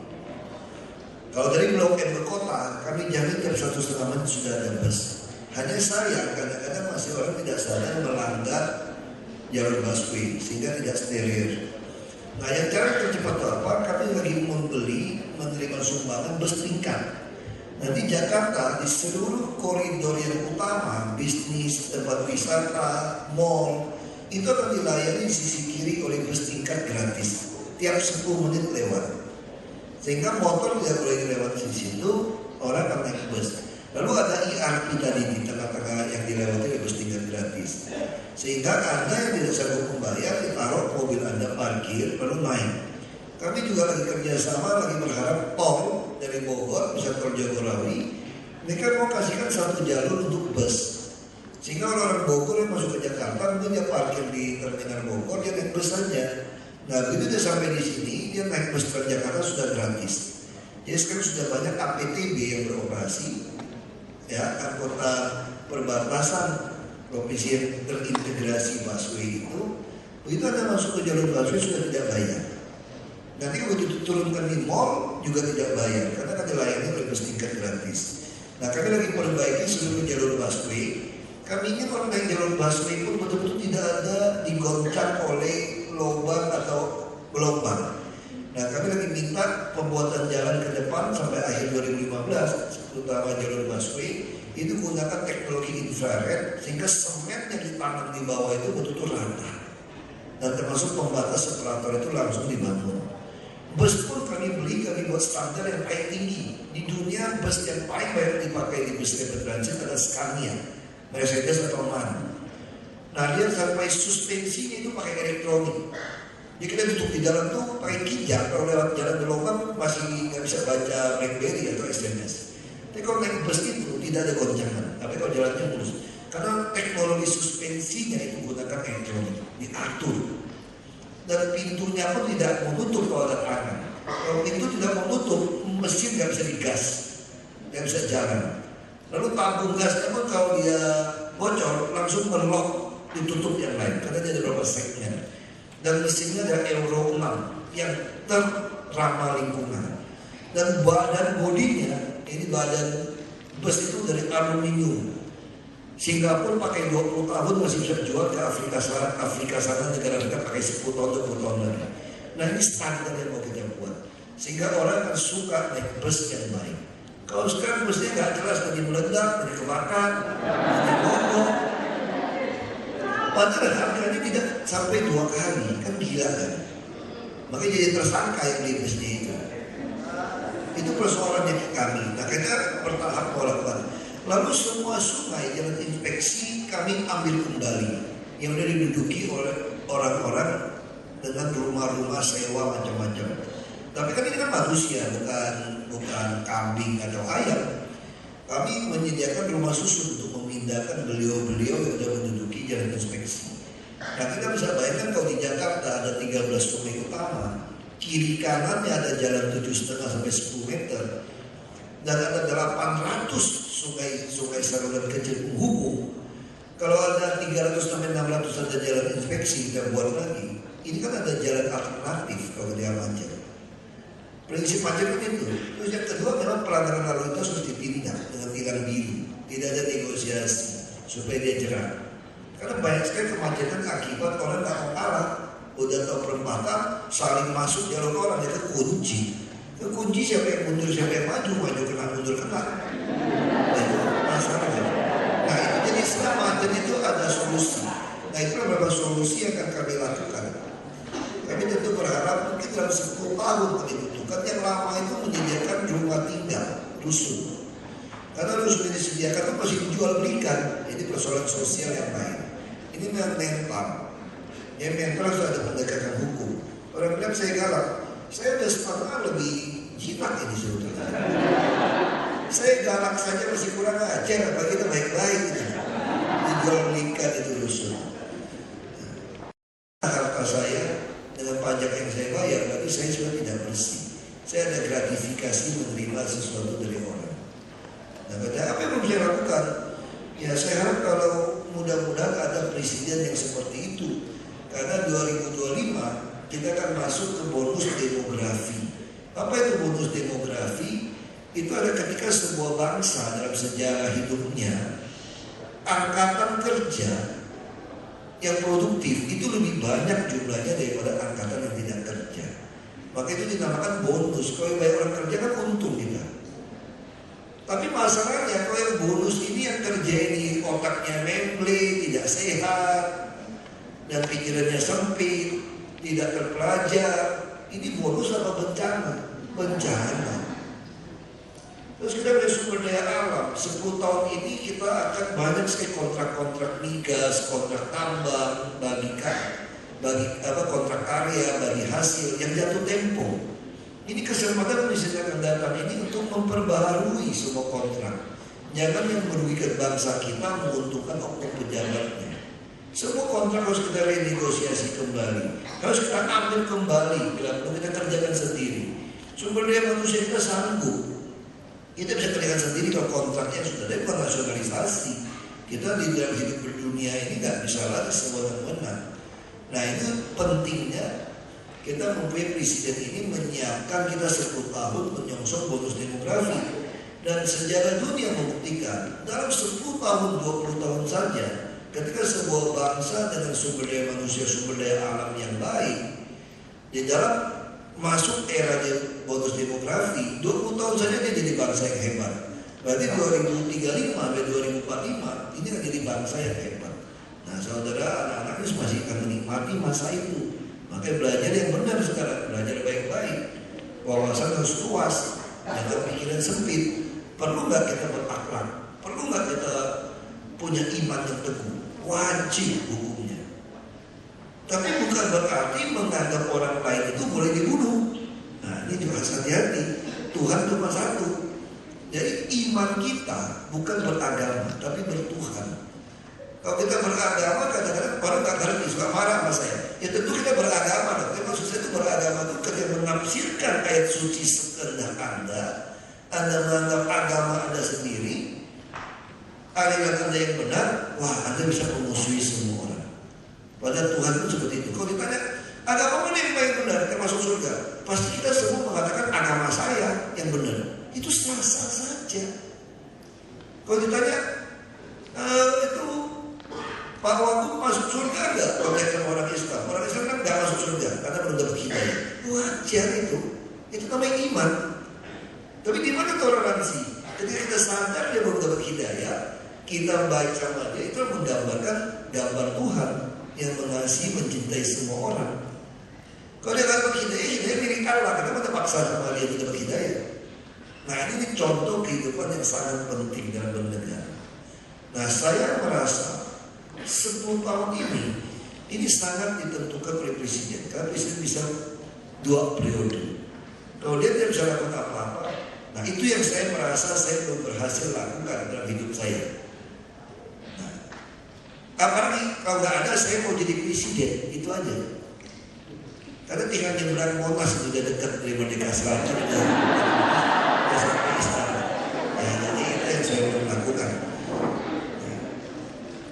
Kalau dari Blok M ke kota, kami jamin tiap 1,5 menit sudah ada bus. Hanya saya kadang-kadang masih orang tidak sadar melanggar jalur busway sehingga tidak steril. Nah yang cara tercepat itu apa? Kami lagi menerima sumbangan bus tingkat. Nanti Jakarta di seluruh koridor yang utama, bisnis, tempat wisata, mall, itu akan dilayani di sisi kiri oleh bus tingkat gratis. Tiap 10 menit lewat. Sehingga motor tidak boleh dilewati di situ, orang akan naik bus. Lalu ada ERP tadi di tengah-tengah yang dilewati oleh bus tingkat gratis. Sehingga Anda yang tidak sanggup membayar, ditaruh mobil Anda parkir, lalu naik. Kami juga lagi kerjasama, lagi berharap tol dari Bogor, bisa tol Jagorawi, mereka mau kasihkan 1 jalur untuk bus. Sehingga orang Bogor yang masuk ke Jakarta, mungkin dia parkir di terminal Bogor, dia naik bus saja. Nah begitu dia sampai di sini, dia naik bus Transjakarta sudah gratis. Jadi sekarang sudah banyak APTB yang beroperasi, ya anggota perbatasan provinsi yang terintegrasi busway itu. Begitu Anda masuk ke jalur busway sudah tidak bayar. Nanti begitu diturunkan di mall juga tidak bayar karena kan dilayani oleh bus tingkat gratis. Nah kami lagi perbaiki seluruh jalur busway. Kami ingin orang naik jalur busway pun betul-betul tidak ada digoncang oleh lubang atau gelombang. Nah kami lagi minta pembuatan jalan ke depan sampai akhir 2015, terutama jalur busway itu menggunakan teknologi infrared sehingga semen yang ditanam di bawah itu betul-betul rata. Dan termasuk pembatas separator itu langsung dibangun. Bus pun kami buat standar yang paling tinggi. Di dunia bus yang paling banyak dipakai di bus rapid transit adalah Scania, Mercedes atau MAN. Nah dia sampai suspensinya itu pakai elektronik. Jadi kita duduk di dalam tuh pakai kijang. Kalau lewat jalan berlubang masih nggak bisa baca BlackBerry atau SMS. Tapi kalau naik bus itu tidak ada goncangan. Tapi kalau jalannya mulus. Karena teknologi suspensinya itu menggunakan elektronik, diatur. Dan pintunya pun tidak menutup kalau ada tangan. Kalau pintu tidak menutup, mesin nggak bisa digas, nggak bisa jalan. Lalu tabung gasnya pun kalau dia bocor langsung melok, ditutup yang lain karena dia ada beberapa segnya. Dan mesinnya ada Euro 6 yang terramah lingkungan. Dan badan bodinya, ini badan bus itu dari aluminium. Singapura pakai 20 tahun masih bisa jual ke Afrika sana negara-negara pakai 10 tahun 20 tahun lagi. Nah ini standar yang mau kita buat sehingga orang akan suka naik bus yang baik. Kalau sekarang busnya nggak jelas, tadi meledak, tadi kebakar, tadi mogok. Padahal harganya tidak sampai 2 kali, kan gila kan? Makanya jadi tersangka yang beli busnya itu. Itu persoalannya kami. Nah kita bertahap melakukan. Lalu semua sungai jalan inspeksi kami ambil kembali yang sudah diduduki oleh orang-orang dengan rumah-rumah sewa macam-macam. Tapi kan ini kan manusia, bukan kambing atau ayam. Kami menyediakan rumah susun untuk memindahkan beliau-beliau yang sudah menduduki jalan inspeksi. Nah, kita bisa bayangkan kalau di Jakarta ada 13 sungai utama, kiri kanannya ada jalan 7,5 sampai 10 meter, dan ada 800 sungai saluran kecil penghubung. Kalau ada 300 sampai 600 ada jalan inspeksi, kita buat lagi. Ini kan ada jalan alternatif kalau dia macet. Prinsip macet itu. Terus yang kedua memang pelanggaran lalu lintas harus ditindak dengan tilang biru, tidak ada negosiasi supaya dia jerah. Karena banyak sekali kemacetan akibat orang nggak mau kalah, udah tahu perempatan saling masuk jalur orang, itu kunci. Kunci siapa yang mundur, siapa yang maju kena mundur kena. Nah, itu masalahnya. Nah itu jadi setelah macet itu ada solusi. Nah itu beberapa solusi yang akan kami lakukan. Kami tentu berharap mungkin dalam 10 tahun kami butuhkan. Yang lama itu menyediakan rumah tinggal, rusun. Karena rusun yang disediakan itu masih dijual belikan. Ini persoalan sosial yang lain. Ini memang mental. Yang mental sudah ada pendekatan hukum. Orang bilang saya galak. Saya udah setengah lebih jinak ini sebetulnya. Saya galak saja masih kurang ajar. Bagi kita baik-baik gitu. Dijual belikan itu rusun. Harta saya dengan pajak yang saya bayar, tapi saya sudah tidak bersih. Saya ada gratifikasi menerima sesuatu dari orang. Nah, apa yang harus saya lakukan? Ya saya harap kalau mudah-mudahan ada presiden yang seperti itu. Karena 2025 kita akan masuk ke bonus demografi. Apa itu bonus demografi? Itu ada ketika sebuah bangsa dalam sejarah hidupnya, angkatan kerja yang produktif itu lebih banyak jumlahnya daripada angkatan yang tidak kerja. Maka itu dinamakan bonus. Kalau yang banyak orang kerja kan untung kita. Tapi masalahnya kalau yang bonus ini yang kerja ini otaknya memble, tidak sehat, dan pikirannya sempit, tidak terpelajar. Ini bonus apa bencana? Bencana. Terus kita punya sumber daya alam. 10 tahun ini kita akan banyak sekali kontrak-kontrak migas, kontrak tambang, bagi kontrak karya, bagi hasil yang jatuh tempo. Ini kesempatan presiden akan datang ini untuk memperbaharui semua kontrak. Jangan yang merugikan bangsa kita menguntungkan oknum pejabatnya. Semua kontrak harus kita renegosiasi kembali, harus kita ambil kembali, kita kerjakan sendiri. Sumber daya manusia kita sanggup. Kita bisa kerjakan sendiri kalau kontraknya sudah ada, bukan nasionalisasi. Kita di dalam hidup berdunia ini nggak bisa lagi sewenang-wenang. Nah itu pentingnya kita mempunyai presiden ini menyiapkan kita 10 tahun menyongsong bonus demografi. Dan sejarah dunia membuktikan dalam 10 tahun, 20 tahun saja, ketika sebuah bangsa dengan sumber daya manusia, sumber daya alam yang baik, di dalam masuk era bonus demografi, 20 tahun saja dia jadi bangsa yang hebat. Berarti 2035 sampai 2045 ini akan jadi bangsa yang hebat. Nah saudara, anak-anak ini masih akan menikmati masa itu. Makanya belajar yang benar sekarang, belajar baik-baik. Wawasan harus luas, jangan pikiran sempit. Perlu nggak kita berakhlak? Perlu nggak kita punya iman yang teguh? Wajib hukumnya. Tapi bukan berarti menganggap orang lain itu boleh dibunuh. Nah ini juga harus hati-hati. Tuhan cuma satu. Jadi iman kita bukan beragama, tapi bertuhan. Kalau kita beragama, kadang-kadang orang nggak ngerti, suka marah sama saya. Ya tentu kita beragama, tapi maksud saya itu beragama itu ketika menafsirkan ayat suci sekehendak Anda menganggap agama Anda sendiri, aliran Anda yang benar, wah Anda bisa memusuhi semua orang. Padahal Tuhan itu seperti itu. Kalau ditanya, agama mana yang paling benar, termasuk surga? Pasti kita semua mengatakan agama saya yang benar. Itu sah-sah saja. Kalau ditanya, itu Pak Wagub masuk surga enggak? Konteksnya orang Islam. Orang Islam kan enggak masuk surga karena belum dapat hidayah. Wajar itu. Itu namanya iman. Tapi di mana toleransi? Ketika kita sadar dia belum dapat hidayah, kita baik sama dia, itu menggambarkan gambar Tuhan yang mengasihi, mencintai semua orang. Kalau dia dapat hidayah, hidayah milik Allah. Kenapa kita paksa sama dia untuk dapat hidayah? Nah ini contoh kehidupan yang sangat penting dalam bernegara. Nah saya merasa 10 tahun ini sangat ditentukan oleh presiden. Karena presiden bisa 2 periode. Kalau dia tidak bisa lakukan apa-apa, nah itu yang saya merasa saya belum berhasil lakukan dalam hidup saya. Nah, apalagi kalau nggak ada saya mau jadi presiden, itu aja. Karena tinggal nyebrang Monas sudah dekat dari Merdeka Selatan dan sampai istana. Ya, jadi itu yang saya belum lakukan. Nah,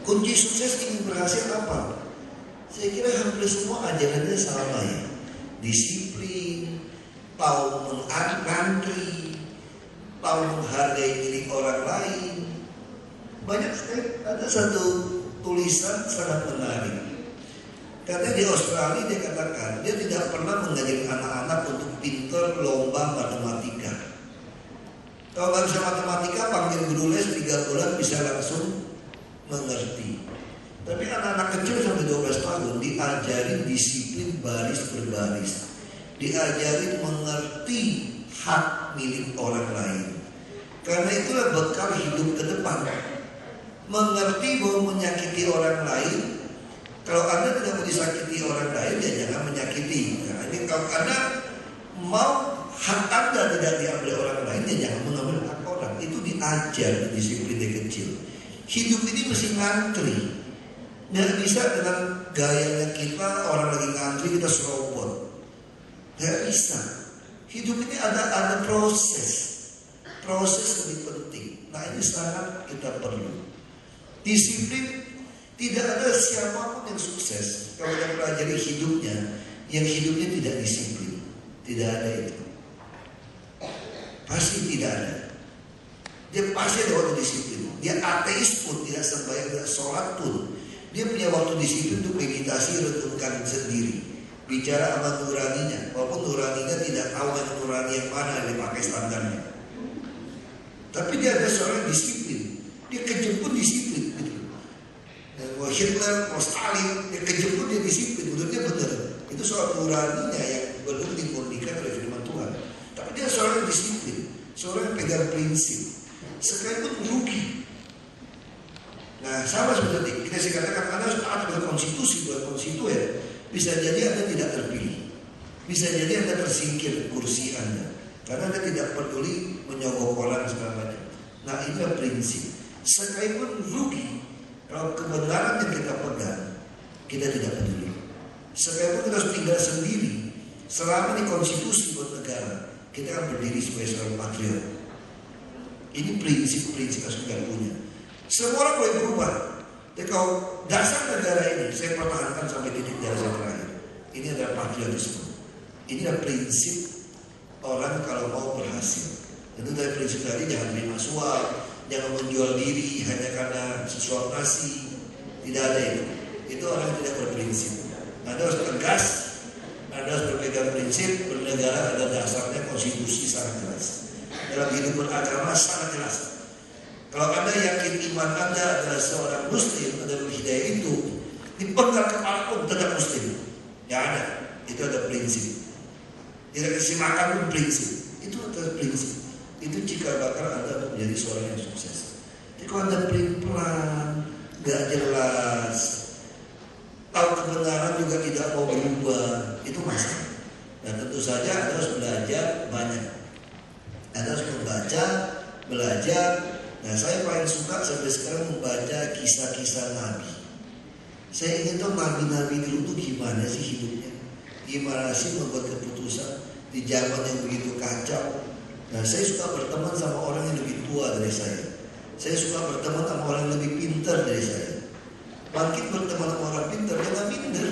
kunci sukses ingin berhasil apa? Saya kira hampir semua ajarannya sama ya. Disiplin, tahu mengantri, tahu menghargai milik orang lain. Banyak sekali. Ada satu tulisan sangat menarik. Karena di Australia dia katakan dia tidak pernah mengajari anak-anak untuk pintar lomba matematika. Kalau nggak bisa matematika, panggil guru les 3 bulan bisa langsung mengerti. Tapi anak-anak kecil sampai 12 tahun diajarin disiplin baris berbaris, diajarin mengerti hak milik orang lain. Karena itulah bekal hidup ke depan. Mengerti bahwa menyakiti orang lain. Kalau Anda tidak mau disakiti orang lain, ya jangan menyakiti. Nah, ini kalau Anda mau hak Anda tidak diambil orang lain, ya jangan mengambil hak orang. Itu diajar disiplin dari kecil. Hidup ini mesti ngantri. Nggak bisa dengan gayanya kita orang lagi ngantri kita serobot. Nggak bisa. Hidup ini ada proses. Proses lebih penting. Nah ini sangat kita perlu. Disiplin. Tidak ada siapapun yang sukses kalau yang pelajari hidupnya yang hidupnya tidak disiplin. Tidak ada itu. Pasti tidak ada. Dia pasti ada waktu disiplin. Dia ateis pun, tidak sembahyang, tidak sholat pun, dia punya waktu disiplin untuk meditasi, renungkan sendiri, bicara sama nuraninya. Walaupun nuraninya tidak tahu yang nurani yang mana yang dipakai standarnya. Tapi dia ada seorang disiplin. Dia kejam pun disiplin. Mau Hitler, mau Stalin, dia kejam pun dia disiplin. Menurutnya benar. Itu soal nuraninya yang belum dimurnikan oleh firman Tuhan. Tapi dia seorang disiplin, seorang yang pegang prinsip. Sekalipun rugi. Nah sama seperti kita sih katakan Anda harus taat pada konstitusi, buat konstituen. Bisa jadi Anda tidak terpilih. Bisa jadi Anda tersingkir kursi Anda. Karena Anda tidak peduli menyogok orang segala macam. Nah inilah prinsip. Sekalipun rugi, kalau kebenaran yang kita pegang, kita tidak peduli. Sekalipun kita harus tinggal sendiri, selama ini konstitusi buat negara, kita akan berdiri sebagai seorang patriot. Ini prinsip-prinsip yang kita punya. Semua orang boleh berubah. Tapi kalau dasar negara ini saya pertahankan sampai titik darah saya terakhir. Ini adalah patriotisme. Ini adalah prinsip orang kalau mau berhasil. Itu dari prinsip tadi, jangan terima suap, jangan menjual diri hanya karena sesuap nasi. Tidak ada itu. Itu orang yang tidak berprinsip. Anda harus tegas, Anda harus berpegang prinsip. Bernegara ada dasarnya, konstitusi sangat jelas. Dalam hidup beragama sangat jelas. Kalau Anda yakin iman Anda adalah seorang muslim, adalah hidayah itu, dipegang kepala pun tetap muslim. Ya ada, itu ada prinsip. Tidak kasih makan pun prinsip. Itu ada prinsip. Itu cikal bakal Anda menjadi seorang yang sukses. Jadi kalau Anda pelin-pelan, gak jelas, tahu kebenaran juga tidak mau berubah, itu masalah. Dan tentu saja Anda harus belajar banyak. Anda harus membaca, belajar. Nah saya paling suka sampai sekarang membaca kisah-kisah Nabi. Saya ingin tahu Nabi-Nabi dulu tuh gimana sih hidupnya. Gimana sih membuat keputusan di zaman yang begitu kacau. Nah saya suka berteman sama orang yang lebih tua dari saya. Saya suka berteman sama orang yang lebih pintar dari saya. Makin berteman sama orang pintar, jangan minder.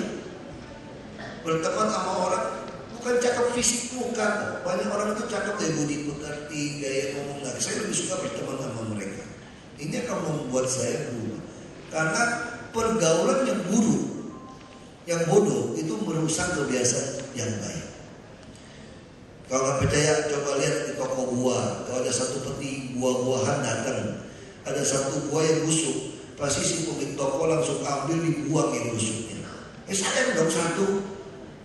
Berteman sama orang bukan cakap fisik, bukan. Banyak orang itu cakap dari budi pekerti, gaya ngomong. Nah, saya lebih suka berteman sama mereka. Ini akan membuat saya berubah. Karena pergaulan yang buruk, yang bodoh, itu merusak kebiasaan yang baik. Kalau nggak percaya, coba lihat di toko buah. Kalau ada satu peti buah-buahan datang, ada satu buah yang busuk, pasti si pemilik toko langsung ambil dibuang yang busuknya. Sayang dong satu.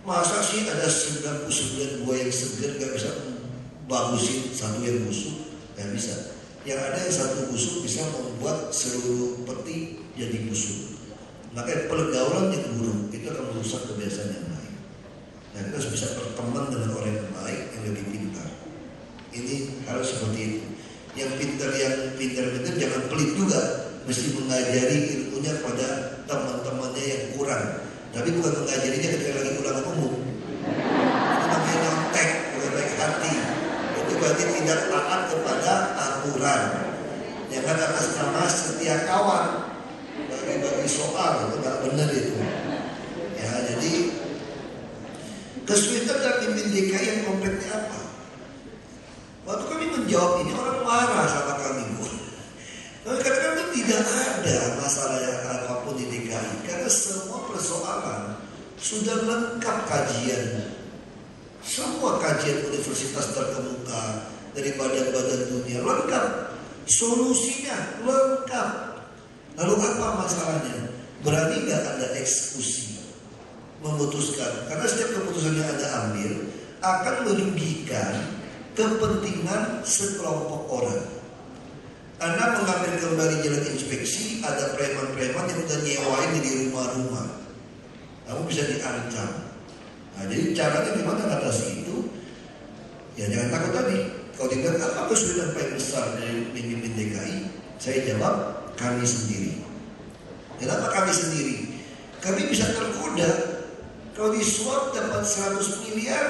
Masa sih ada 99 buah yang segar gak bisa bagusin satu yang busuk, nggak bisa. Yang ada yang satu busuk bisa membuat seluruh peti jadi busuk. Maka pergaulan yang buruk itu akan merusak kebiasaan yang baik. Nah, kita harus bisa berteman dengan orang yang baik, yang lebih pintar. Ini harus seperti itu. Yang pintar jangan pelit juga, mesti mengajari ilmunya pada teman-temannya yang kurang. Tapi bukan mengajarinya ketika lagi ulang umum. Itu namanya nyontek, bukan baik hati. Itu berarti tidak taat kepada aturan. Jangan atas nama setia kawan bagi soal, itu nggak benar itu. Ya, jadi kesulitan dalam pimpin DKI yang konkretnya apa? Waktu kami menjawab ini orang marah sama kami, Bu. Kami katakan itu tidak ada masalah yang apapun di DKI karena semua persoalan sudah lengkap kajian. Semua kajian universitas terkemuka dari badan-badan dunia lengkap, solusinya lengkap. Lalu apa masalahnya? Berani nggak Anda eksekusi, memutuskan? Karena setiap keputusan yang Anda ambil akan merugikan kepentingan sekelompok orang. Anda mengambil kembali jalan inspeksi, ada preman-preman yang udah nyewain di rumah-rumah. Kamu bisa diancam. Nah, jadi caranya gimana atasi itu? Ya jangan takut tadi. Kalau tidak, apa kesulitan paling besar dari memimpin DKI? Saya jawab, kami sendiri. Kenapa kami sendiri? Kami bisa tergoda. Kalau disuap dapat 100 miliar,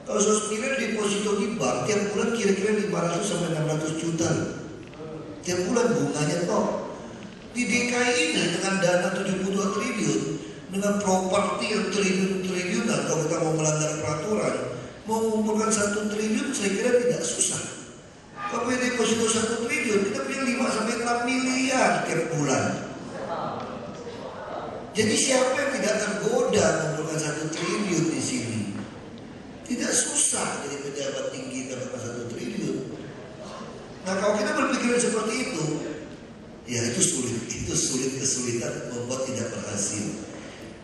kalau 100 miliar deposito di bank, tiap bulan kira-kira 500 sampai 600 juta. Tiap bulan bunganya toh. Di DKI ini dengan dana 72 triliun, dengan properti yang triliun-triliunan, kalau kita mau melanggar peraturan, mau mengumpulkan 1 triliun saya kira tidak susah. Kalau punya deposito 1 triliun, kita punya 5 sampai 6 miliar tiap bulan. Jadi siapa yang tidak tergoda mengumpulkan 1 triliun di sini? Tidak susah jadi pejabat tinggi dapat 1 triliun. Nah, kalau kita berpikiran seperti itu, ya itu kesulitan membuat tidak berhasil.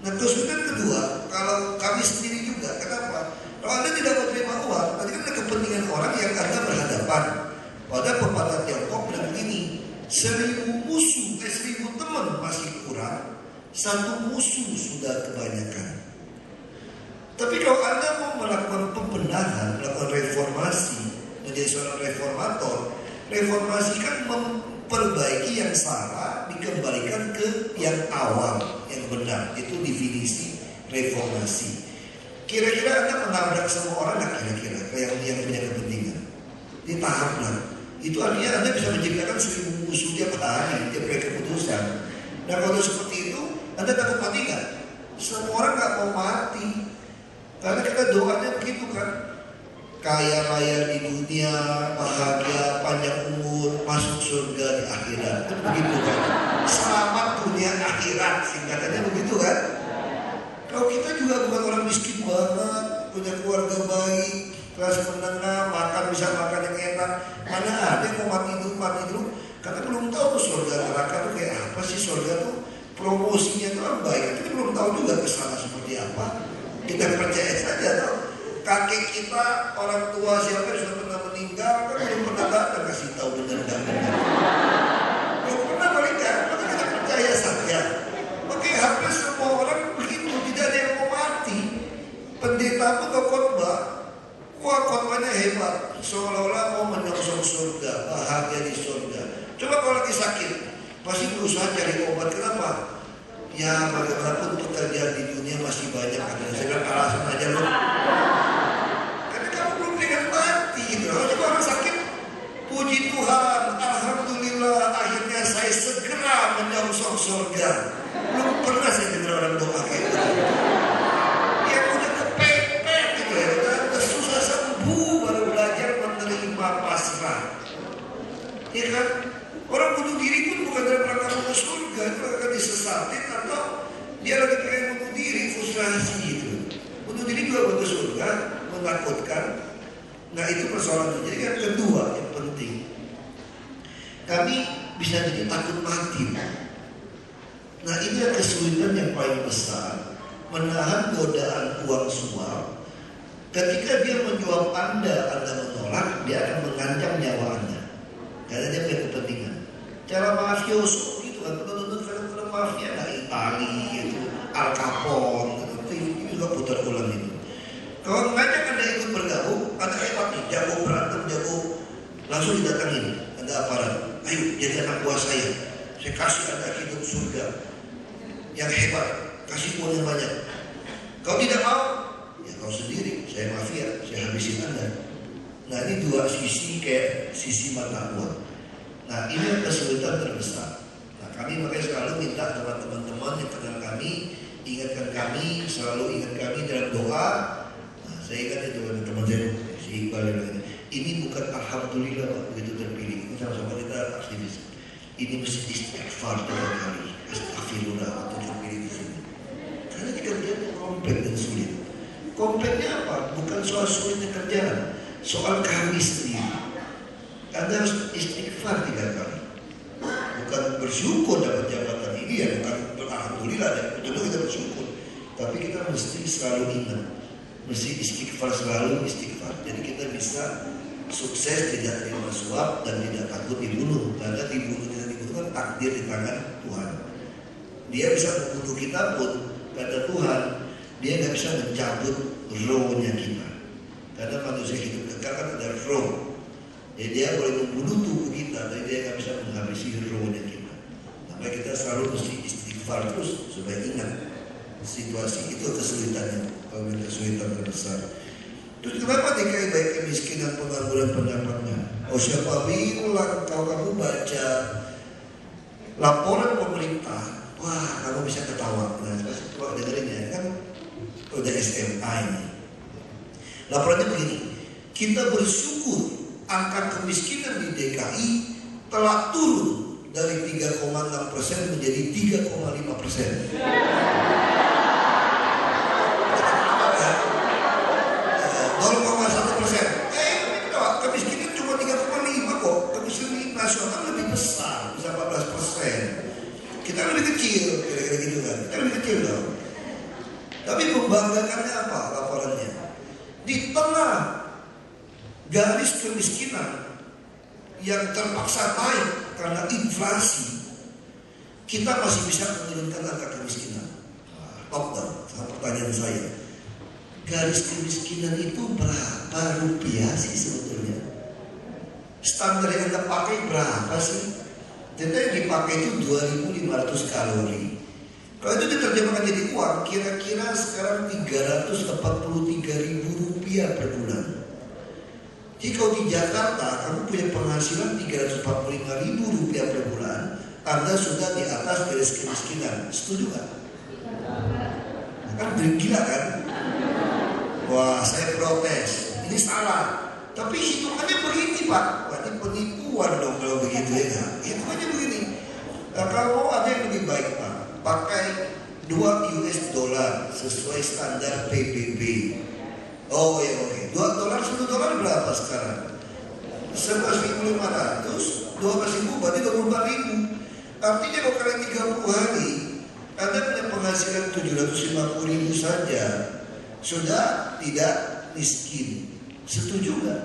Nah, kesulitan kedua, kalau kami sendiri juga, kenapa? Kalau Anda tidak mau terima uang, nanti kan ada kepentingan orang yang Anda berhadapan. Pada pepatah Tiongkok bilang begini, 1000 musuh, 1000 teman masih kurang, 1 musuh sudah kebanyakan. Tapi kalau Anda mau melakukan pembenahan, melakukan reformasi, menjadi seorang reformator, reformasi kan memperbaiki yang salah, dikembalikan ke yang awal, yang benar. Itu definisi reformasi. Kira-kira Anda menabrak semua orang nggak kira-kira yang punya kepentingan? Ditahaplah. Itu artinya Anda bisa menciptakan 1000 musuh tiap hari, tiap keputusan. Nah, kalau seperti itu, Anda takut mati nggak? Semua orang nggak mau mati. Karena kita doanya begitu kan, kaya raya di dunia, bahagia, panjang umur, masuk surga di akhirat. Itu begitu kan. Selamat dunia akhirat, singkatannya begitu kan. Kalau kita juga bukan orang miskin banget, punya keluarga baik, kelas menengah, makan bisa makan yang enak, mana ada yang mau mati dulu. Karena belum tahu tuh surga neraka tuh kayak apa sih. Surga tuh promosinya tuh kan baik, kita belum tahu juga kesana seperti apa. Kita percaya saja tuh. Kakek kita, orang tua siapa yang sudah pernah meninggal, kan belum pernah datang kasih tahu benar dan benar. Belum pernah mereka, maka kita percaya saja. Makanya hampir semua orang begitu, tidak ada yang mau mati. Pendeta pun ke khotbah, wah khotbahnya hebat, seolah-olah mau menyongsong surga, bahagia di surga. Coba kalau lagi sakit, pasti berusaha cari obat. Kenapa? Ya bagaimanapun pekerjaan di dunia masih banyak. Saya bilang alasan aja loh. Karena kamu belum dengan mati gitu. Kalau orang sakit, puji Tuhan, alhamdulillah akhirnya saya segera menyongsong surga. Belum pernah saya dengar orang doa kayak gitu. Yang udah kepepet gitu ya, udah susah sembuh baru belajar menerima pasrah. Ya kan? Orang bunuh diri pun bukan dalam rangka masuk surga, itu akan disesatin atau dia lagi pengen bunuh diri, frustrasi gitu. Bunuh diri juga butuh surga, menakutkan. Nah itu persoalan. Jadi yang kedua yang penting, kami bisa jadi takut mati. Nah ini kesulitan yang paling besar, menahan godaan uang suap Ketika dia menjawab Anda menolak, dia akan mengancam nyawa Anda. Karena dia punya kepentingan. Cara mafioso gitu kan, nonton film-film mafia dari Itali itu, Al Capone, itu juga putar ulang itu. Kalau mengajak Anda ikut bergabung, Anda hebat nih, jago berantem, jago, langsung didatangin. Ada aparat, ayo jadi anak buah saya kasih Anda hidup surga yang hebat, kasih uang yang banyak. Kau tidak mau, ya kau sendiri, saya mafia, saya habisin Anda. Nah ini dua sisi kayak sisi mata uang. Nah ini kesulitan terbesar. Nah kami makanya selalu minta teman-teman yang kenal kami, ingatkan kami, selalu ingat kami dalam doa. Nah saya ingat itu teman-teman saya, si Iqbal yang lainnya. Ini bukan alhamdulillah Pak begitu terpilih. Itu sama-sama kita aktivis. Ini mesti istighfar 3 kali. Astagfirullah atau terpilih di sini. Karena kerjaan kompleks dan sulit. Kompleksnya apa? Bukan soal sulitnya kerjaan, soal kami sendiri. Anda harus istighfar 3 kali. Bukan bersyukur dapat jabatan ini ya, bukan alhamdulillah dan tentu kita bersyukur. Tapi kita mesti selalu ingat, mesti istighfar, selalu istighfar. Jadi kita bisa sukses, tidak terima suap dan tidak takut dibunuh. Karena dibunuh kan takdir di tangan Tuhan. Dia bisa membunuh kita pun kata Tuhan, dia nggak bisa mencabut rohnya kita. Karena manusia hidup kekal kan ada roh. Jadi dia boleh membunuh tubuh kita, tapi dia nggak bisa menghabisi rohnya kita. Maka kita selalu mesti istighfar terus supaya ingat situasi itu kesulitannya, kalau kesulitan terbesar. Terus kenapa DKI baik kemiskinan, pengangguran, pendapatnya? Oh siapa bilang kalau kamu baca laporan pemerintah, wah kamu bisa ketawa. Nah coba dengerin ya, kan udah SMA ini. Laporannya begini, kita bersyukur angka kemiskinan di DKI telah turun dari 3,6% menjadi 3,5%. 0,1%. Kemiskinan cuma 3,5 kok. Kemiskinan nasional lebih besar, bisa 14%. Kita lebih kecil, kira-kira gitu kan. Kita lebih kecil dong. Tapi membanggakannya apa laporannya? Di tengah garis kemiskinan yang terpaksa naik karena inflasi, kita masih bisa menurunkan angka kemiskinan. Top down, pertanyaan saya, garis kemiskinan itu berapa rupiah sih sebetulnya? Standar yang Anda pakai berapa sih? Data yang dipakai itu 2.500 kalori. Kalau itu diterjemahkan jadi uang, kira-kira sekarang 343.000 rupiah per bulan. Jadi kalau di Jakarta kamu punya penghasilan 345.000 rupiah per bulan, Anda sudah di atas garis kemiskinan. Setuju kan? Kan gila kan? Wah, saya protes. Ini salah. Tapi hitungannya begini Pak. Berarti penipuan dong kalau begitu ya. Hitungannya begini. Nah, kalau ada yang lebih baik Pak, pakai $2 sesuai standar PBB. Oh ya oke. $1 berapa sekarang? 11.500, 12.000 berarti 24.000. Artinya kalau kalian 30 hari, Anda punya penghasilan 750.000 saja, sudah tidak miskin. Setuju nggak?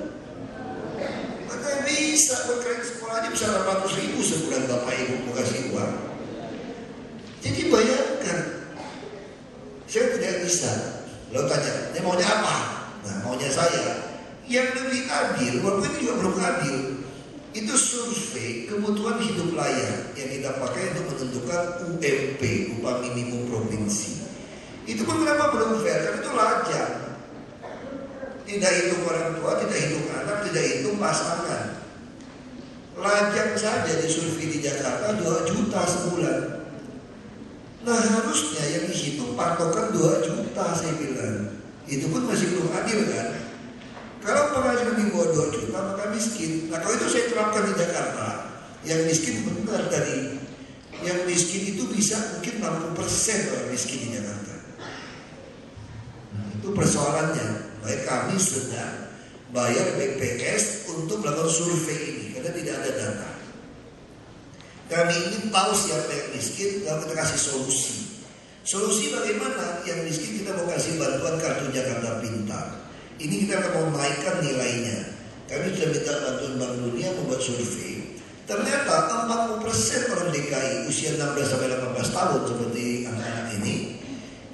Maka bisa kalian sekolahnya bisa 800.000 sebulan Bapak Ibu mau kasih uang. Jadi bayangkan, saya tidak bisa. Lo tanya, ini maunya apa? Nah maunya saya yang lebih adil, walaupun itu juga belum adil. Itu survei kebutuhan hidup layak yang kita pakai untuk menentukan UMP, upah minimum provinsi. Itu pun kenapa belum fair? Karena itu lajang. Tidak hitung orang tua, tidak hitung anak, tidak hitung pasangan. Lajang saja di survei di Jakarta 2 juta sebulan. Nah harusnya yang dihitung patokan 2 juta saya bilang. Itu pun masih belum adil kan? Kalau penghasilan di bawah 2 juta maka miskin. Nah kalau itu saya terapkan di Jakarta, yang miskin benar tadi. Yang miskin itu bisa mungkin 60% orang miskin di Jakarta. Nah, itu persoalannya. Baik kami sedang bayar BPS untuk melakukan survei ini karena tidak ada data. Kami ingin tahu siapa yang miskin, lalu kita kasih solusi. Solusi bagaimana? Yang miskin kita mau kasih bantuan kartu Jakarta Pintar. Ini kita akan mau naikkan nilainya. Kami sudah minta bantuan Bank Dunia membuat survei. Ternyata 40% orang DKI usia 16-18 tahun seperti anak-anak ini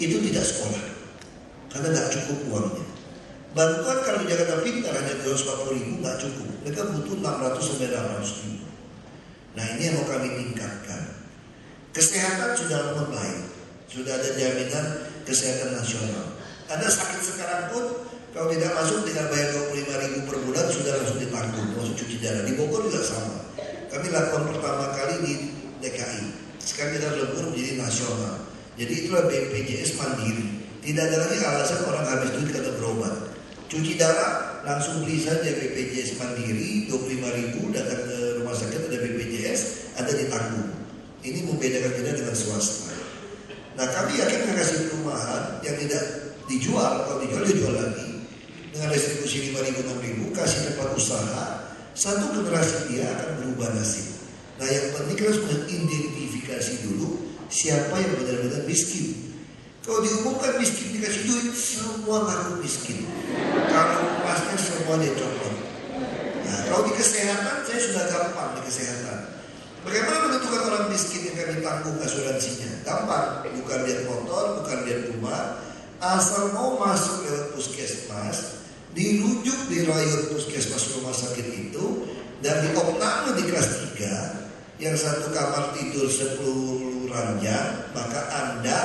itu tidak sekolah karena nggak cukup uangnya. Bantuan kalau Jakarta Pintar hanya 240.000 nggak cukup. Mereka butuh 600-800.000. Nah ini yang mau kami tingkatkan. Kesehatan sudah membaik, sudah ada jaminan kesehatan nasional. Anda sakit sekarang pun kalau tidak masuk tinggal bayar 25.000 per bulan sudah langsung ditanggung, masuk cuci darah. Di Bogor juga sama. Kami lakukan pertama kali di DKI. Sekarang kita lebur menjadi nasional. Jadi itulah BPJS Mandiri. Tidak ada lagi alasan orang habis duit karena berobat. Cuci darah langsung beli saja BPJS Mandiri 25.000, datang ke rumah sakit ada BPJS, ada ditanggung. Ini membedakan kita dengan swasta. Nah kami yakin kasih perumahan yang tidak dijual, kalau dijual lagi dengan restribusi 5.000-6.000, kasih tempat usaha, satu generasi dia akan berubah nasib. Nah yang penting kita harus mengidentifikasi dulu siapa yang benar-benar miskin. Kalau diumumkan miskin dikasih duit, semua ngaku miskin. Kalau emasnya semua dia copot. Nah kalau di kesehatan saya sudah gampang di kesehatan. Bagaimana menentukan orang miskin yang kami tanggung asuransinya? Gampang, bukan lihat motor, bukan lihat rumah, asal mau masuk lewat puskesmas, dirujuk di rayut puskesmas rumah sakit itu, dan diopname di kelas 3, yang satu kamar tidur 10 ranjang, maka Anda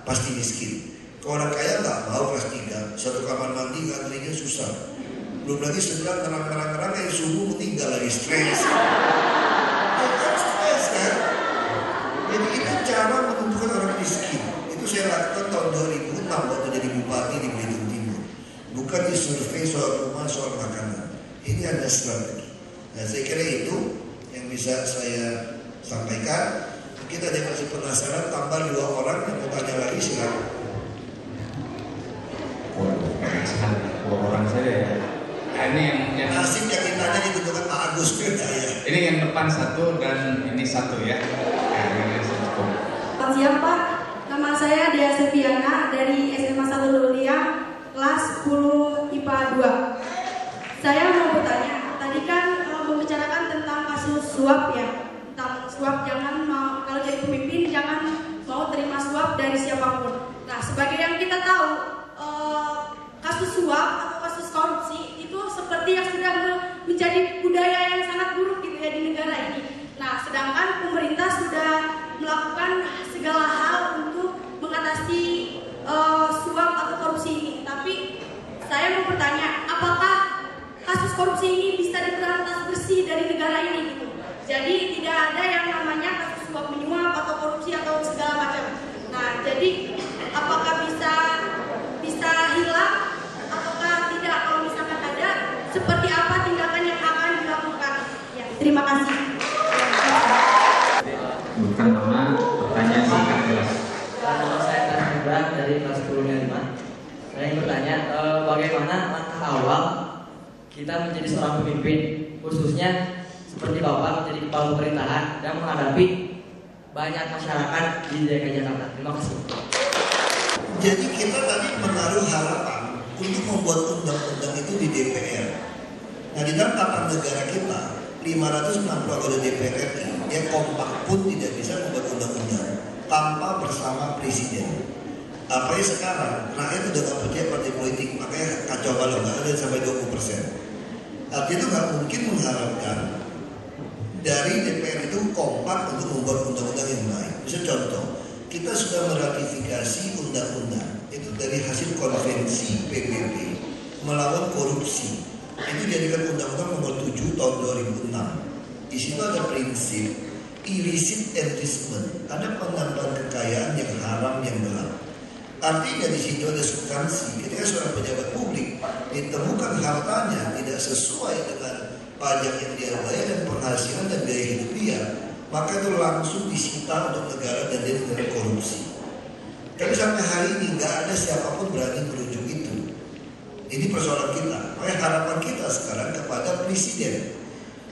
pasti miskin. Kalau orang kaya nggak mau kelas 3, satu kamar mandi ngantrinya susah. Belum lagi sebelah ngerang-ngerang yang subuh meninggal lagi stres. Jadi itu cara menentukan orang miskin. Itu saya lakukan tahun 2006 waktu jadi bupati di Belitung Timur. Bukan di survei soal rumah, soal makanan. Ini ada strategi. Nah saya kira itu yang bisa saya sampaikan. Kita ada masih penasaran, tambah 2 orang yang mau tanya lagi silakan. Dua orang saja ya. Nah, ini yang nasib yang ditanya ditentukan Pak Agus beda ya. Ini yang depan 1 dan ini 1 ya. Selamat siang Pak, nama saya Dea Seviana dari SMA 1 Luliang, kelas 10 IPA 2. Saya mau bertanya, tadi kan membicarakan tentang kasus suap ya, tentang suap jangan mau, kalau jadi pemimpin jangan mau terima suap dari siapapun. Nah, sebagai yang kita tahu, kasus suap atau kasus korupsi itu seperti yang sudah menjadi budaya yang sangat buruk gitu ya di negara ini. Nah, sedangkan pemerintah sudah melakukan segala hal untuk mengatasi suap atau korupsi ini. Tapi saya mau bertanya, apakah kasus korupsi ini bisa diberantas bersih dari negara ini gitu? Jadi tidak ada yang namanya kasus suap menyuap atau korupsi atau segala macam. Nah, jadi apakah bisa hilang ataukah tidak? Kalau misalkan ada, seperti apa tindakan yang akan dilakukan? Ya, terima kasih. Bukan nama, pertanyaan singkat jelas. Nama saya Tan Ibrahim dari kelas 10-5. Saya ingin bertanya, bagaimana langkah awal kita menjadi seorang pemimpin, khususnya seperti Bapak menjadi kepala pemerintahan dan menghadapi banyak masyarakat di DKI Jakarta. Terima kasih. Jadi kita tadi menaruh harapan untuk membuat undang-undang itu di DPR. Nah di dalam tata negara kita 560 anggota DPR RI yang kompak pun tidak bisa membuat undang-undang tanpa bersama presiden. Apalagi sekarang rakyat sudah nggak percaya partai politik, makanya kacau balau, nggak ada sampai 20%. Artinya itu nggak mungkin mengharapkan dari DPR itu kompak untuk membuat undang-undang yang baik. Misalnya contoh, kita sudah meratifikasi undang-undang itu dari hasil konvensi PBB melawan korupsi. Itu jadikan undang-undang nomor 7 tahun 2006. Di situ ada prinsip illicit enrichment, ada penambahan kekayaan yang haram yang gelap. Artinya di situ ada substansi. Ketika seorang pejabat publik ditemukan hartanya tidak sesuai dengan pajak yang dia bayar dan penghasilan dan biaya hidup dia, maka itu langsung disita untuk negara dan dia tidak korupsi. Tapi sampai hari ini nggak ada siapapun berani merujuk itu. Ini persoalan kita. Makanya harapan kita sekarang kepada presiden.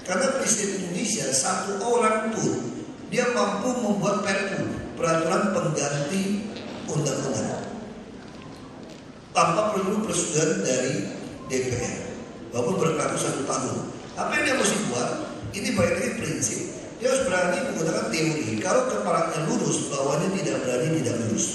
Karena presiden Indonesia satu orang pun dia mampu membuat perpu, peraturan pengganti undang-undang tanpa perlu persetujuan dari DPR, walaupun berlaku 1 tahun. Apa yang dia mesti buat? Ini balik lagi prinsip. Dia harus berani menggunakan teori. Kalau kepalanya lurus, bawahnya tidak berani, tidak lurus.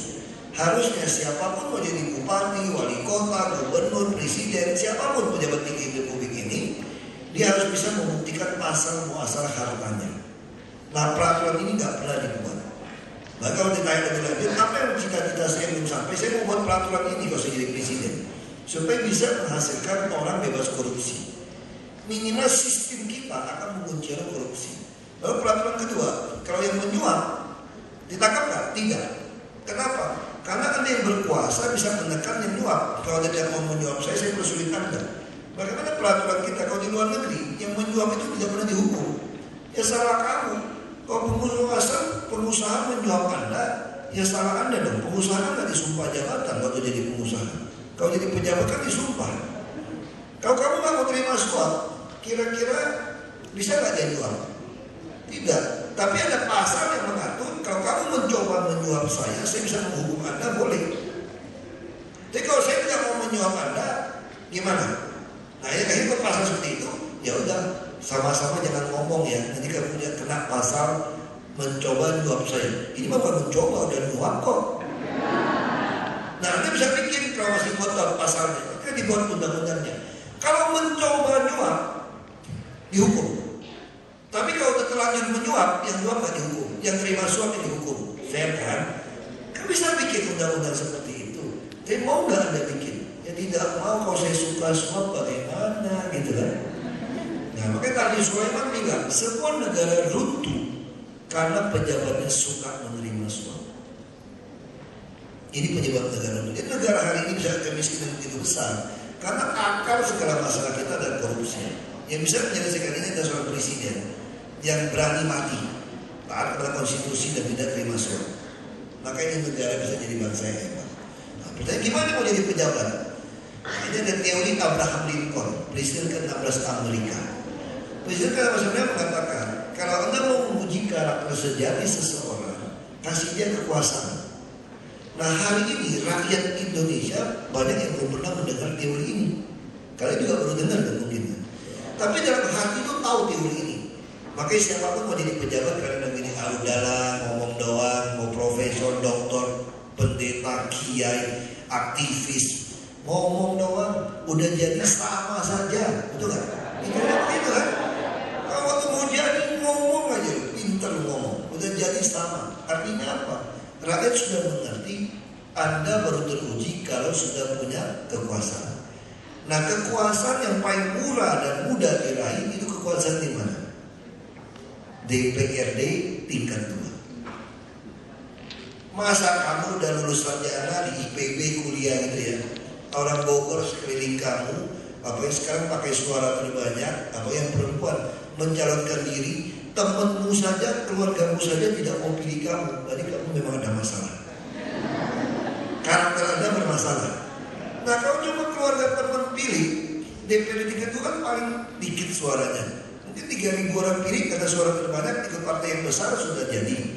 Harusnya siapapun mau jadi bupati, wali kota, gubernur, presiden, siapapun pejabat tinggi Republik ini, dia harus bisa membuktikan asal muasal hartanya. Nah, peraturan ini nggak pernah dibuat. Nah, kalau ditanya lebih lanjut, apa yang cita-cita saya belum sampai? Saya mau buat peraturan ini kalau saya jadi presiden, supaya bisa menghasilkan orang bebas korupsi. Minimal sistem kita akan mengunci orang korupsi. Lalu peraturan kedua, kalau yang menyuap ditangkap nggak? Tidak. Kenapa? Karena Anda yang berkuasa bisa menekan yang menyuap. Kalau Anda tidak mau menyuap saya persulit Anda. Bagaimana peraturan kita kalau di luar negeri yang menyuap itu tidak pernah dihukum? Ya salah kamu. Kalau pengusaha menyuap Anda, ya salah Anda dong. Pengusaha nggak disumpah jabatan waktu jadi pengusaha. Kalau jadi pejabat kan disumpah. Kalau kamu nggak mau terima suap, kira-kira bisa nggak dia nyuap? Tidak. Tapi ada pasal yang mengatur kalau kamu mencoba menyuap saya bisa menghukum Anda, boleh. Tapi kalau saya tidak mau menyuap Anda, gimana? Nah, ya kayak pasal seperti itu, ya udah sama-sama jangan ngomong ya. Nanti kamu punya kena pasal mencoba nyuap saya. Ini bukan mencoba, udah nyuap kok. Nah, Anda bisa bikin kalau masih buat pasalnya, kan dibuat undang-undangnya. Kalau mencoba nyuap, dihukum. Tapi kalau udah terlanjur menyuap, yang nyuap nggak dihukum, yang terima suap dihukum. Fair kan? Kan bisa bikin undang-undang seperti itu. Tapi mau nggak Anda bikin? Ya tidak mau. Kalau saya suka suap bagaimana gitu kan? Nah, makanya tadi Sulaiman bilang sebuah negara runtuh karena pejabatnya suka menerima suap. Ini penyebab negara runtuh. Jadi negara hari ini bisa kemiskinan begitu besar karena akar segala masalah kita adalah korupsi. Yang bisa menyelesaikan ini adalah seorang presiden yang berani mati taat pada konstitusi dan tidak terima suap. Maka ini negara bisa jadi bangsa yang hebat. Nah, pertanyaan gimana mau jadi pejabat? Nah, ini ada teori Abraham Lincoln, presiden ke-16 Amerika. Presiden ke-16 mengatakan kalau Anda mau menguji karakter sejati seseorang, kasih dia kekuasaan. Nah, hari ini rakyat Indonesia banyak yang belum pernah mendengar teori ini. Kalian juga baru dengar kan mungkin. Tapi dalam hati itu tahu teori ini. Makanya siapapun mau jadi pejabat karena begini udahlah ngomong doang, mau profesor, doktor, pendeta, kiai, aktivis, ngomong doang, udah jadi sama saja, betul kan? Itu kan? Kalau waktu mau jadi ngomong aja, pintar ngomong, udah jadi sama. Artinya apa? Rakyat sudah mengerti, Anda baru teruji kalau sudah punya kekuasaan. Nah, kekuasaan yang paling murah dan mudah diraih itu kekuasaan di mana? DPRD tingkat 2. Masa kamu udah lulus sarjana di IPB kuliah gitu ya? Orang Bogor sekeliling kamu, apa yang sekarang pakai suara terbanyak, apa yang perempuan mencalonkan diri, temanmu saja, keluargamu saja tidak mau pilih kamu, berarti kamu memang ada masalah. Karakter Anda bermasalah. Nah, kalau cuma keluarga teman pilih, DPRD tingkat 2 kan paling dikit suaranya. Mungkin 3.000 orang pilih karena suara terbanyak ikut partai yang besar sudah jadi.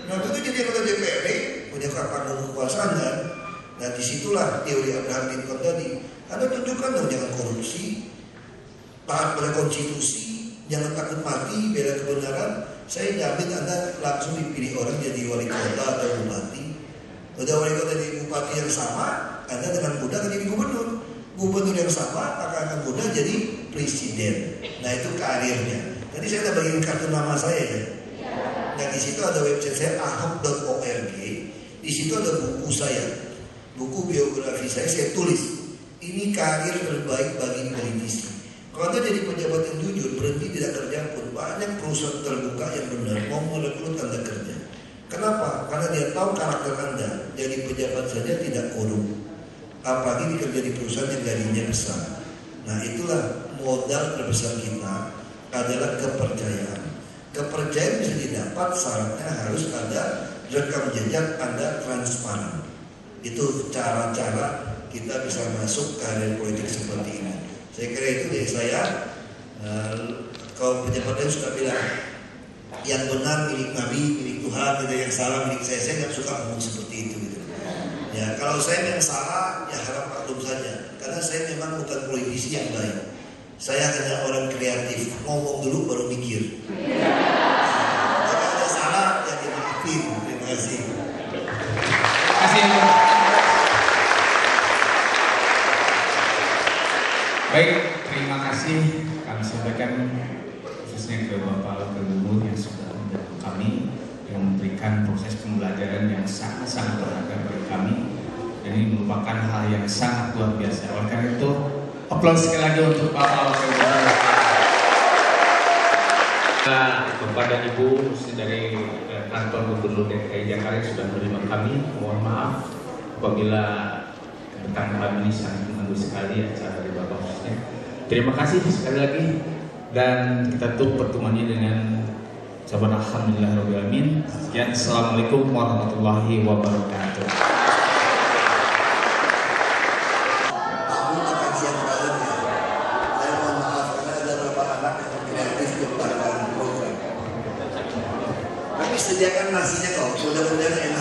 Nah, itu jadi anggota DPRD punya panggung kekuasaan kan. Nah, disitulah teori Abraham Lincoln tadi. Anda tunjukkan dong jangan korupsi, taat pada konstitusi, jangan takut mati, bela kebenaran. Saya jamin Anda langsung dipilih orang jadi wali kota atau bupati. Udah wali kota jadi bupati yang sama, Anda dengan mudah akan jadi gubernur. Gubernur yang sama akan mudah jadi presiden. Nah, itu karirnya. Tadi saya ada bagiin kartu nama saya ya. Nah, di situ ada website saya ahok.org. Di situ ada buku saya, buku biografi saya tulis. Ini karir terbaik bagi politisi. Kalau Anda jadi pejabat yang jujur, berhenti tidak kerja pun banyak perusahaan terbuka yang benar mau merekrut Anda kerja. Kenapa? Karena dia tahu karakter Anda. Jadi pejabat saja tidak korup. Apalagi dikerja di perusahaan yang gajinya besar. Nah, itulah modal terbesar kita adalah kepercayaan. Kepercayaan bisa didapat syaratnya harus ada rekam jejak Anda transparan. Itu cara-cara kita bisa masuk karir politik seperti ini. Saya kira itu dari saya. Kalau pejabatnya suka bilang yang benar milik Nabi, milik Tuhan, yang salah milik saya nggak suka ngomong seperti itu gitu. Ya, kalau saya yang salah, ya harap maklum saja. Karena saya memang bukan politisi yang baik. Saya hanya orang kreatif, ngomong dulu baru mikir. Kalau ada salah, ya dimaafin. Terima kasih. Terima kasih. Baik, terima kasih. Kami sampaikan khususnya ke Bapak Gubernur yang sudah mendukung kami, yang memberikan proses pembelajaran yang sangat-sangat berharga bagi kami. Dan ini merupakan hal yang sangat luar biasa. Oleh karena itu, aplaus sekali lagi untuk Bapak Gubernur. Bapak dan Ibu dari kantor Gubernur DKI Jakarta yang sudah menerima kami, mohon maaf apabila kedatangan kami ini sangat mengganggu sekali acara dari Bapak khususnya. Terima kasih sekali lagi dan kita tutup pertemuannya dengan ucapan alhamdulillahirobbilalamin. Sekian, assalamualaikum warahmatullahi wabarakatuh. Sediakan nasinya kok, mudah-mudahan enak.